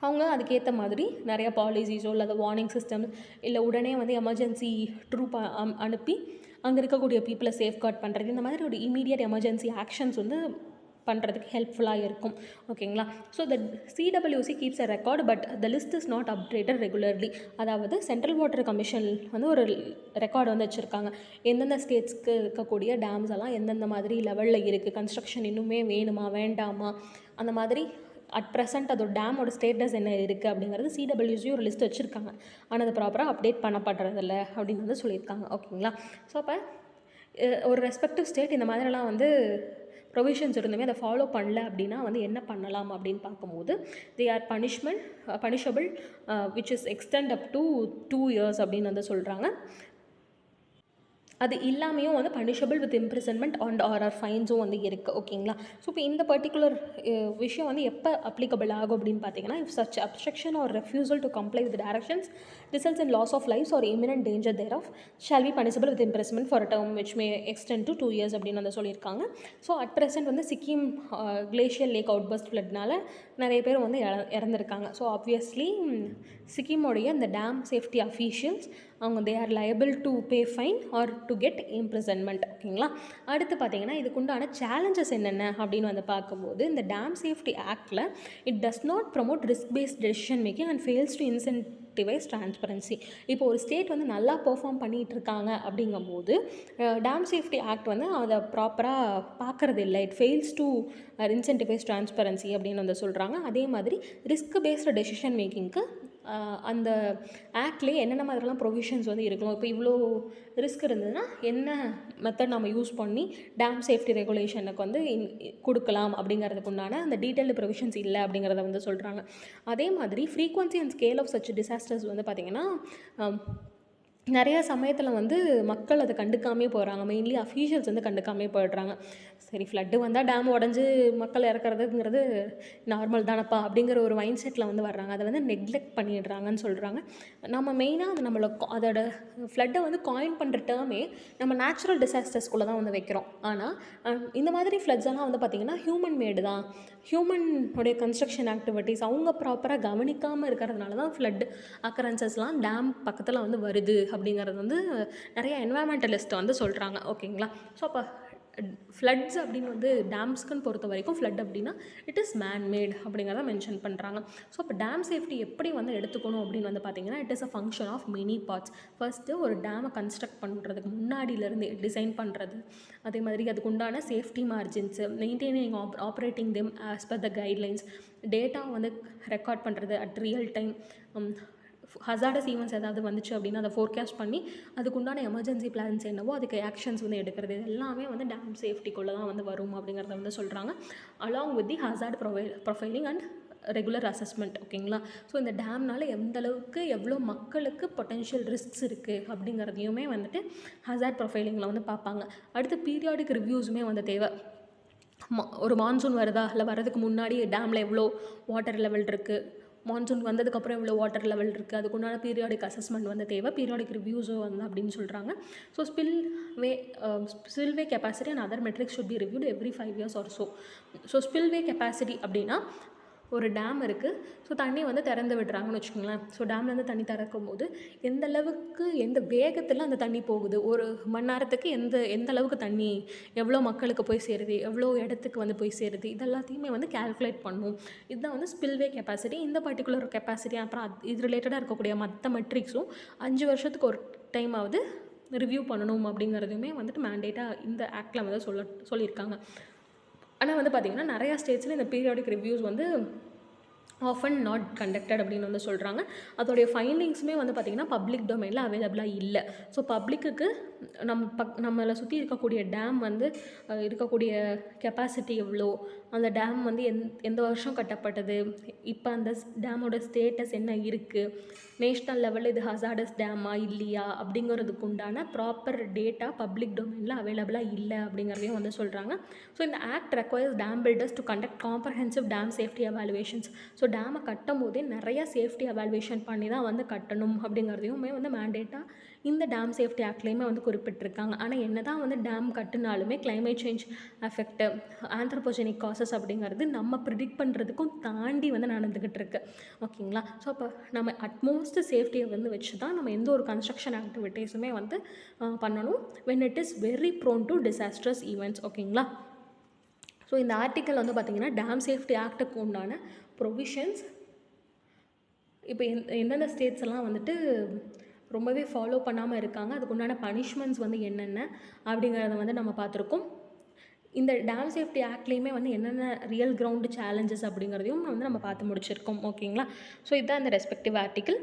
அவங்க அதுக்கேற்ற மாதிரி நிறையா பாலிசிஸோ இல்லை வார்னிங் சிஸ்டம் இல்லை உடனே வந்து எமர்ஜென்சி ட்ரூப் அனுப்பி அங்கே இருக்கக்கூடிய பீப்புளை சேஃப்கார்ட் பண்ணுறது, இந்த மாதிரி ஒரு இமீடியட் எமர்ஜென்சி ஆக்ஷன்ஸ் வந்து பண்ணுறதுக்கு ஹெல்ப்ஃபுல்லாக இருக்கும். ஓகேங்களா. So the CWC keeps a record but the list is not updated regularly. அதாவது சென்ட்ரல் வாட்டர் கமிஷன் வந்து ஒரு ரெக்கார்டு வந்து வச்சுருக்காங்க. எந்தெந்த ஸ்டேட்ஸ்க்கு இருக்கக்கூடிய டேம்ஸ் எல்லாம் எந்தெந்த மாதிரி லெவலில் இருக்குது, கன்ஸ்ட்ரக்ஷன் இன்னுமே வேணுமா வேண்டாமா, அந்த மாதிரி அட் ப்ரெசென்ட் அதோட டேமோட ஸ்டேட்டஸ் என்ன இருக்குது அப்படிங்கிறது சிடபிள்யூசி ஒரு லிஸ்ட் வச்சுருக்காங்க. ஆனால் அது ப்ராப்பராக அப்டேட் பண்ணப்படுறதில்ல அப்படின்னு வந்து சொல்லியிருக்காங்க. ஓகேங்களா. ஸோ அப்போ ஒரு ரெஸ்பெக்டிவ் ஸ்டேட் இந்த மாதிரிலாம் வந்து ப்ரொவிஷன்ஸ் இருந்துமே அதை ஃபாலோ பண்ணல அப்படின்னா வந்து என்ன பண்ணலாம் அப்படின்னு பார்க்கும்போது, they are punishable which is extend up to 2 years அப்படின்னு வந்து சொல்கிறாங்க. அது இல்லாமையும் வந்து punishable with imprisonment and or ஃபைன்ஸும் வந்து இருக்குது. ஓகேங்களா. ஸோ இப்போ இந்த பர்டிகுலர் விஷயம் வந்து எப்போ அப்ளிகபிள் ஆகும் அப்படின்னு பார்த்தீங்கன்னா, if such obstruction or refusal to comply with directions results in loss of lives or imminent danger thereof shall be punishable with imprisonment for a term which may extend to 2 years அப்படின்னு வந்து சொல்லியிருக்காங்க. So at present வந்து Sikkim glacial lake outburst ஃப்ளட்னால நிறைய பேர் வந்து இறந்துருக்காங்க. So obviously சிக்கிமோடைய இந்த டேம் சேஃப்டி அஃபீஷியல்ஸ் அவங்க they are liable to pay fine or to get imprisonment. ஓகேங்களா. அடுத்து பார்த்தீங்கன்னா இதுக்குண்டான சேலஞ்சஸ் என்னென்ன அப்படின்னு வந்து பார்க்கும்போது, இந்த டேம் சேஃப்டி ஆக்டில் it does not promote risk based decision making and fails to incentivise transparency. இப்போ ஒரு ஸ்டேட் வந்து நல்லா பெர்ஃபார்ம் பண்ணிகிட்டு இருக்காங்க அப்படிங்கும்போது டேம் சேஃப்டி ஆக்ட் வந்து அதை ப்ராப்பராக பார்க்குறது இல்லை. It fails to incentivise transparency அப்படின்னு வந்து சொல்கிறாங்க. அதே மாதிரி ரிஸ்க் பேஸ்டு டெசிஷன் மேக்கிங்க்கு அந்த ஆக்ட்லேயே என்னென்ன மாதிரிலாம் ப்ரொவிஷன்ஸ் வந்து இருக்கணும். இப்போ இவ்வளோ ரிஸ்க் இருந்ததுன்னா என்ன மெத்தட் நம்ம யூஸ் பண்ணி டேம் சேஃப்டி ரெகுலேஷனுக்கு வந்து கொடுக்கலாம் அப்படிங்கிறதுக்கு உண்டான அந்த டீட்டெயில்டு ப்ரொவிஷன்ஸ் இல்லை அப்படிங்கிறத வந்து சொல்கிறாங்க. அதே மாதிரி frequency and scale of such disasters வந்து பார்த்திங்கன்னா நிறையா சமயத்தில் வந்து மக்கள் அதை கண்டுக்காமே போகிறாங்க. மெயின்லி அஃபீஷியல்ஸ் வந்து கண்டுக்காமே போயிடுறாங்க. சரி, ஃப்ளட்டு வந்தால் டேம் உடஞ்சி மக்கள் இறக்குறதுங்கிறது நார்மல் தானப்பா அப்படிங்கிற ஒரு மைண்ட் செட்டில் வந்து வர்றாங்க. அதை வந்து நெக்லெக்ட் பண்ணிடுறாங்கன்னு சொல்கிறாங்க. நம்ம மெயினாக அது நம்மளை அதோட ஃப்ளட்டை வந்து காயின் பண்ணுற டேர்மே நம்ம நேச்சுரல் டிசாஸ்டர்ஸ்குள்ளே தான் வந்து வைக்கிறோம். ஆனால் இந்த மாதிரி ஃப்ளட்ஸ் எல்லாம் வந்து பார்த்திங்கன்னா ஹியூமன் மேடு தான். ஹியூமனுடைய கன்ஸ்ட்ரக்ஷன் ஆக்டிவிட்டீஸ் அவங்க ப்ராப்பராக கவனிக்காமல் இருக்கிறதுனால தான் ஃப்ளட் அக்கரன்சஸ்லாம் டேம் பக்கத்தில் வந்து வருது அப்படிங்கிறது வந்து நிறைய என்வாயர்மெண்டலிஸ்ட் வந்து சொல்கிறாங்க. ஓகேங்களா. ஸோ அப்போ ஃப்ளட்ஸ் அப்படின்னு வந்து டேம்ஸ்க்குன்னு பொறுத்த வரைக்கும் ஃப்ளட் அப்படின்னா இட் இஸ் மேன்மேட் அப்படிங்கிறத மென்ஷன் பண்ணுறாங்க. ஸோ இப்போ டேம் சேஃப்டி எப்படி வந்து எடுத்துக்கணும் அப்படின்னு வந்து பார்த்திங்கன்னா, it is a function of many parts. First ஒரு டேமை கன்ஸ்ட்ரக்ட் பண்ணுறதுக்கு முன்னாடியிலேருந்து டிசைன் பண்ணுறது, அதே மாதிரி அதுக்கு உண்டான safety margins, maintaining operating them as per the guidelines, data வந்து ரெக்கார்ட் பண்ணுறது at real time, hazardous events ஏதாவது வந்துச்சு அப்படின்னா அதை ஃபோர்காஸ்ட் பண்ணி அதுக்குண்டான எமர்ஜென்சி பிளான்ஸ் என்னவோ அதுக்கு ஆக்ஷன்ஸ் வந்து எடுக்கிறது, இது எல்லாமே வந்து டேம் சேஃப்டிக்குள்ளே தான் வந்து வரும் அப்படிங்கிறத வந்து சொல்கிறாங்க. Along with the hazard profiling and regular assessment. ஓகேங்களா. ஸோ இந்த டேம்னால் எந்த அளவுக்கு எவ்வளோ மக்களுக்கு பொட்டென்ஷியல் ரிஸ்க்ஸ் இருக்குது அப்படிங்கிறதையுமே வந்துட்டு ஹசார்ட் ப்ரொஃபைலிங்கில் வந்து பார்ப்பாங்க. அடுத்து பீரியாடிக் ரிவ்யூஸுமே வந்து தேவை. ஒரு மான்சூன் வருதா இல்லை வரதுக்கு முன்னாடி டேமில் எவ்வளோ வாட்டர் லெவல் இருக்குது, மான்சூன் வந்ததுக்கப்புறம் இவ்வளோ வாட்டர் லெவல் இருக்குது, அதுக்குண்டான பீரியாடிக் அசஸ்மெண்ட் வந்து தேவை, பீரியாடிக் ரிவ்யூஸும் வந்து அப்படின்னு சொல்கிறாங்க. So spillway capacity and other metrics should be reviewed every 5 years or so. So spillway capacity அப்படின்னா ஒரு டேம் இருக்குது. ஸோ தண்ணி வந்து திறந்து விடுறாங்கன்னு வச்சுக்கோங்களேன். ஸோ டேம்லேருந்து தண்ணி திறக்கும் போது எந்த அளவுக்கு எந்த வேகத்தில் அந்த தண்ணி போகுது, ஒரு மணி நேரத்துக்கு எந்த அளவுக்கு தண்ணி எவ்வளோ மக்களுக்கு போய் சேருது, எவ்வளோ இடத்துக்கு வந்து போய் சேருது, இது எல்லாத்தையுமே வந்து கால்குலேட் பண்ணும். இதுதான் வந்து ஸ்பில்வே கெப்பாசிட்டி. இந்த பர்டிகுலர் கெப்பாசிட்டி அப்புறம் இது ரிலேட்டடாக இருக்கக்கூடிய மற்ற மெட்ரிக்ஸும் 5 வருஷத்துக்கு ஒரு டைமாவது ரிவ்யூ பண்ணணும் அப்படிங்கிறதுமே வந்துட்டு மேண்டேட்டாக இந்த ஆக்டில் வந்து சொல்லியிருக்காங்க. ஆனால் வந்து பார்த்திங்கன்னா நிறையா ஸ்டேட்ஸில் இந்த பீரியாடிக் ரிவ்யூஸ் வந்து ஆஃபன் நாட் கண்டக்டட் அப்படின்னு வந்து சொல்கிறாங்க. அதோடைய ஃபைண்டிங்ஸுமே வந்து பார்த்திங்கன்னா பப்ளிக் டொமைனில் அவைலபிளாக இல்லை. ஸோ பப்ளிக்குக்கு நம்மளை சுற்றி இருக்கக்கூடிய டேம் வந்து இருக்கக்கூடிய கெப்பாசிட்டி எவ்வளோ, அந்த டேம் வந்து எந்த வருஷம் கட்டப்பட்டது, இப்போ அந்த டேமோட ஸ்டேட்டஸ் என்ன இருக்குது, நேஷ்னல் லெவலில் இது ஹசார்டஸ் டேமா இல்லையா அப்படிங்கிறதுக்கு உண்டான ப்ராப்பர் டேட்டா பப்ளிக் டொமைனில் அவைலபிளாக இல்லை அப்படிங்கிறதையும் வந்து சொல்கிறாங்க. ஸோ இந்த act requires dam builders to conduct comprehensive dam safety evaluations. So டேமை கட்டும் போதே நிறையா சேஃப்டி எவாலுவேஷன் பண்ணி தான் வந்து கட்டணும் அப்படிங்கிறதையுமே வந்து மேண்டேட்டாக இந்த டேம் சேஃப்டி ஆக்ட்லேயுமே வந்து குறிப்பிட்டிருக்காங்க. ஆனால் என்ன தான் வந்து டேம் கட்டுனாலுமே climate change effect, anthropogenic causes அப்படிங்கிறது நம்ம ப்ரிடிக்ட் பண்ணுறதுக்கும் தாண்டி வந்து நடந்துக்கிட்டு இருக்கு. ஓகேங்களா? ஸோ அப்போ நம்ம அட்மோஸ்ட் சேஃப்டியை வந்து வச்சு தான் நம்ம எந்த ஒரு கன்ஸ்ட்ரக்ஷன் ஆக்டிவிட்டீஸுமே வந்து பண்ணணும். When it is very prone to disastrous events. ஓகேங்களா? ஸோ இந்த ஆர்டிக்கல் வந்து பார்த்திங்கன்னா டேம் சேஃப்டி ஆக்டுக்கு உண்டான ப்ரொவிஷன்ஸ் இப்போ எந்தெந்த ஸ்டேட்ஸ் எல்லாம் வந்துட்டு ரொம்பவே ஃபாலோ பண்ணாமல் இருக்காங்க, அதுக்கு உண்டான பனிஷ்மெண்ட்ஸ் வந்து என்னென்ன அப்படிங்கிறத வந்து நம்ம பார்த்துருக்கோம். இந்த டேம் சேஃப்டி ஆக்ட்லேயுமே வந்து என்னென்ன ரியல் கிரவுண்டு சேலஞ்சஸ் அப்படிங்கிறதையும் வந்து நம்ம பார்த்து முடிச்சிருக்கோம். ஓகேங்களா? ஸோ இதுதான் இந்த ரெஸ்பெக்டிவ் ஆர்டிக்கல்.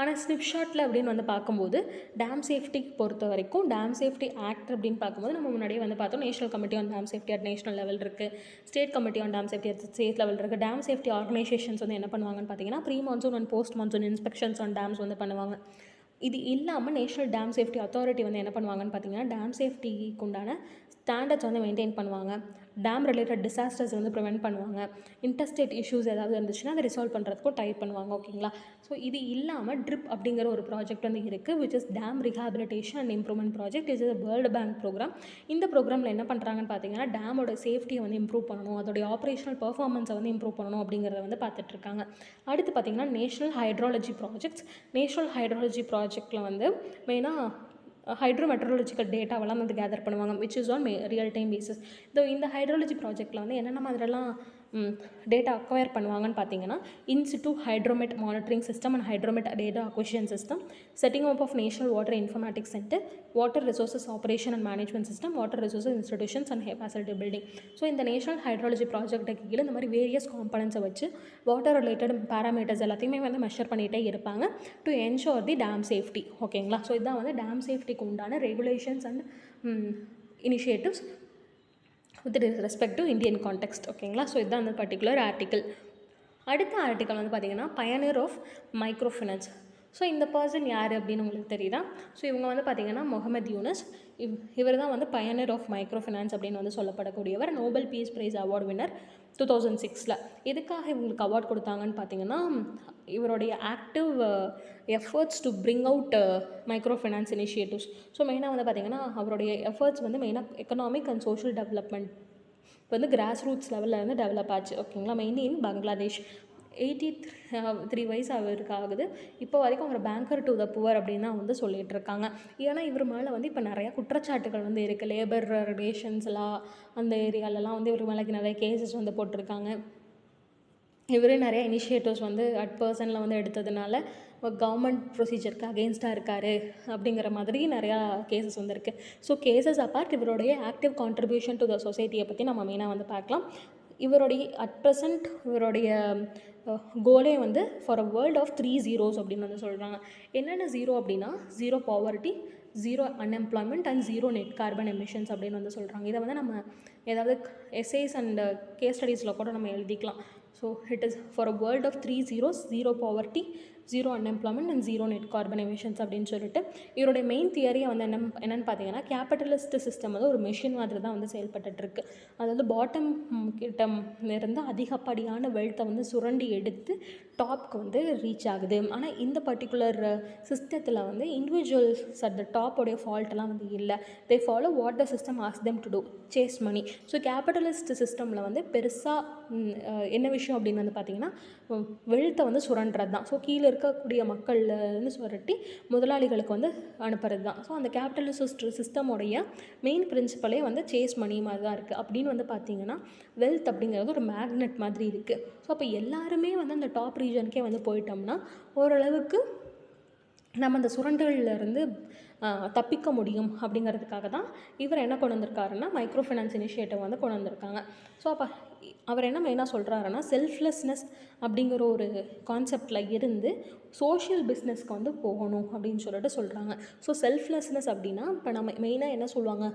ஆனால் ஸ்னிப்ஷாட்டில் அப்படின்னு வந்து பார்க்கும்போது டேம் சேஃப்டிக்கு பொறுத்த வரைக்கும் டேம் சேஃப்டி ஆக்ட் அப்படின்னு பார்க்கும்போது நம்ம முன்னாடியே வந்து பார்த்தோம், national committee on dam safety at national level இருக்குது, state committee on dam safety at state level இருக்குது. டேம் சேஃப்டி ஆர்கனைசேஷன்ஸ் வந்து என்ன பண்ணுவாங்கன்னு பார்த்தீங்கன்னா pre monsoon and post monsoon inspections on dams வந்து பண்ணுவாங்க. இது இல்லாமல் நேஷனல் டேம் சேஃப்டி அத்தாரிட்டி வந்து என்ன பண்ணுவாங்கன்னு பார்த்தீங்கன்னா டேம் சேஃப்டிக்கு உண்டான ஸ்டாண்டர்ட்ஸ் வந்து மெயின்டைன் பண்ணுவாங்க, டேம் ரிலேட்டட் டிசாஸ்டர்ஸ் வந்து ப்ரிவென்ட் பண்ணுவாங்க, இன்டர்ஸ்டேட் இஷ்யூஸ் ஏதாவது இருந்துச்சுன்னா அதை ரிசால்வ் பண்ணுறதுக்கும் டைப் பண்ணுவாங்க. ஓகேங்களா? ஸோ இது இல்லாமல் ட்ரிப் அப்படிங்கிற ஒரு ப்ராஜெக்ட் வந்து இருக்குது, which is dam rehabilitation and improvement project. Is is world bank program. இந்த ப்ரோக்ராமில் என்ன பண்ணுறாங்கன்னு பார்த்தீங்கன்னா டேமோட சேஃப்டியை வந்து இம்ப்ரூவ் பண்ணணும், அதோடைய ஆப்ரேஷனல் பர்ஃபார்மன்ஸை வந்து இம்ப்ரூவ் பண்ணணும் அப்படிங்கிறத வந்து பார்த்துட்ருக்காங்க. அடுத்து பார்த்திங்கன்னா national hydrology projects. National hydrology ப்ராஜெக்டில் வந்து மெயினாக ஹைட்ரோமெட்ரலஜிக்கல் டேட்டாவெல்லாம் வந்து கேதர் பண்ணுவாங்க, which is on real time basis. இந்த ஹைட்ராலஜி ப்ராஜெக்டில் வந்து என்னென்ன மாதிரிலாம் டேட்டா அக்வயர் பண்ணுவாங்கன்னு பார்த்தீங்கன்னா in situ hydromet monitoring system and hydromet data acquisition system, setting up of national water informatics centre, water resources operation and management system, water resources institutions and facility building. So இந்த national hydrology ப்ராஜெக்ட்டுக்கு கீழே இந்த மாதிரி various காம்பனன்ட்ஸை வச்சு water related parameters எல்லாத்தையுமே வந்து measure பண்ணிகிட்டே இருப்பாங்க to ensure the dam safety. ஓகேங்களா? ஸோ இதுதான் வந்து டேம் சேஃப்டிக்கு உண்டான regulations and initiatives with respect to Indian context. ஓகேங்களா? ஸோ இதுதான் அந்த பர்டிகுலர் ஆர்டிக்கல். அடுத்த ஆர்டிக்கல் வந்து பார்த்திங்கன்னா pioneer of micro finance. So இந்த பர்சன் யார் அப்படின்னு உங்களுக்கு தெரியுதா? ஸோ இவங்க வந்து பார்த்திங்கன்னா முகமது யூனஸ். இவர் தான் வந்து பயனியர் ஆஃப் மைக்ரோ ஃபினான்ஸ் அப்படின்னு வந்து சொல்லப்படக்கூடியவர். Nobel peace prize award winner 2006. எதுக்காக இவங்களுக்கு அவார்ட் கொடுத்தாங்கன்னு பார்த்தீங்கன்னா இவருடைய active efforts to bring out micro finance initiatives. So மெயினாக வந்து பார்த்திங்கன்னா அவருடைய எஃபர்ட்ஸ் வந்து மெயினாக எக்கனாமிக் அண்ட் சோஷியல் டெவலப்மெண்ட் வந்து கிராஸ் ரூட்ஸ் லெவலில் வந்து டெவலப் ஆச்சு. ஓகேங்களா? Mainly in Bangladesh. 83 வயசு அவருக்கு ஆகுது. இப்போ வரைக்கும் அவர் பேங்கர் டு த புவர் அப்படின்னு தான் வந்து சொல்லிகிட்டு இருக்காங்க. ஏன்னா இவர் மேலே வந்து இப்போ நிறையா குற்றச்சாட்டுகள் வந்து இருக்குது. லேபர் ரிலேஷன்ஸ்லாம் அந்த ஏரியாலலாம் வந்து இவர் மேலே நிறைய கேசஸ் வந்து போட்டிருக்காங்க. இவரே நிறைய இனிஷியேட்டிவ்ஸ் வந்து அட் பர்சனில் வந்து எடுத்ததுனால கவர்மெண்ட் ப்ரொசீஜருக்கு அகெயின்ஸ்டாக இருக்கார் அப்படிங்கிற மாதிரி நிறையா கேசஸ் வந்து இருக்குது. ஸோ கேசஸ் அப்பார்ட் இவருடைய ஆக்டிவ் கான்ட்ரிபியூஷன் டு த சொசைட்டியை பற்றி நம்ம மெயினாக வந்து பார்க்கலாம். இவருடைய அட் ப்ரெசண்ட் இவருடைய கோலே வந்து for a world of 3 zeros அப்படின்னு வந்து சொல்கிறாங்க. என்னென்ன ஜீரோ அப்படின்னா 0 poverty, 0 unemployment and 0 net carbon emissions அப்படின்னு வந்து சொல்கிறாங்க. இதை வந்து நம்ம ஏதாவது எஸ்ஏஸ் அண்ட் கேஸ் ஸ்டடீஸில் கூட நம்ம எழுதிக்கலாம். So it is for a world of 3 zeros, 0 poverty, zero unemployment and zero net carbon emissions அப்படின்னு சொல்லிட்டு இவருடைய மெயின் தியரியை வந்து என்னென்னு பார்த்தீங்கன்னா, கேபிட்டலிஸ்ட் சிஸ்டம் வந்து ஒரு மெஷின் மாதிரி தான் வந்து செயல்பட்டுருக்கு. அதாவது பாட்டம் கிட்ட இருந்து அதிகப்படியான வெல்த்தை வந்து சுரண்டி எடுத்து டாப்க்கு வந்து ரீச் ஆகுது. ஆனால் இந்த பர்டிகுலர் சிஸ்டத்தில் வந்து இண்டிவிஜுவல்ஸ் அட் த டாப்போடைய ஃபால்ட்டெல்லாம் வந்து இல்லை. They follow what the system ask them to do, chase money. So capitalist சிஸ்டமில் வந்து பெருசாக என்ன விஷயம் அப்படின்னு வந்து பார்த்திங்கன்னா, வெல்த்தை வந்து சுரண்டுறது தான். ஸோ கீழே இருக்கக்கூடிய மக்கள்லேருந்து சுரட்டி முதலாளிகளுக்கு வந்து அனுப்புறது தான். ஸோ அந்த கேபிட்டலிஸ்ட் சிஸ்டமோடைய மெயின் பிரின்சிபலே வந்து சேஸ் மணி மாதிரி தான் இருக்குது. அப்படின்னு வந்து பார்த்திங்கன்னா, வெல்த் அப்படிங்கிறது ஒரு மேக்னெட் மாதிரி இருக்குது. ஸோ அப்போ எல்லாருமே வந்து அந்த டாப் ரீஜனுக்கே வந்து போயிட்டோம்னா ஓரளவுக்கு நம்ம அந்த சுரண்டல்லேருந்து தப்பிக்க முடியும். அப்படிங்கிறதுக்காக தான் இவர் என்ன கொண்டு வந்திருக்காருன்னா, மைக்ரோ ஃபைனான்ஸ் இனிஷியேட்டிவ் வந்து கொண்டு வந்திருக்காங்க. ஸோ அப்போ அவர் என்ன மெயினாக சொல்கிறாருன்னா, செல்ஃப்லெஸ்னஸ் அப்படிங்கிற ஒரு கான்செப்டில் இருந்து சோஷியல் பிஸ்னஸ்க்கு வந்து போகணும் அப்படின்னு சொல்லிட்டு சொல்கிறாங்க. ஸோ செல்ஃப்லெஸ்னஸ் அப்படின்னா, இப்போ நம்ம மெயினாக என்ன சொல்லுவாங்க,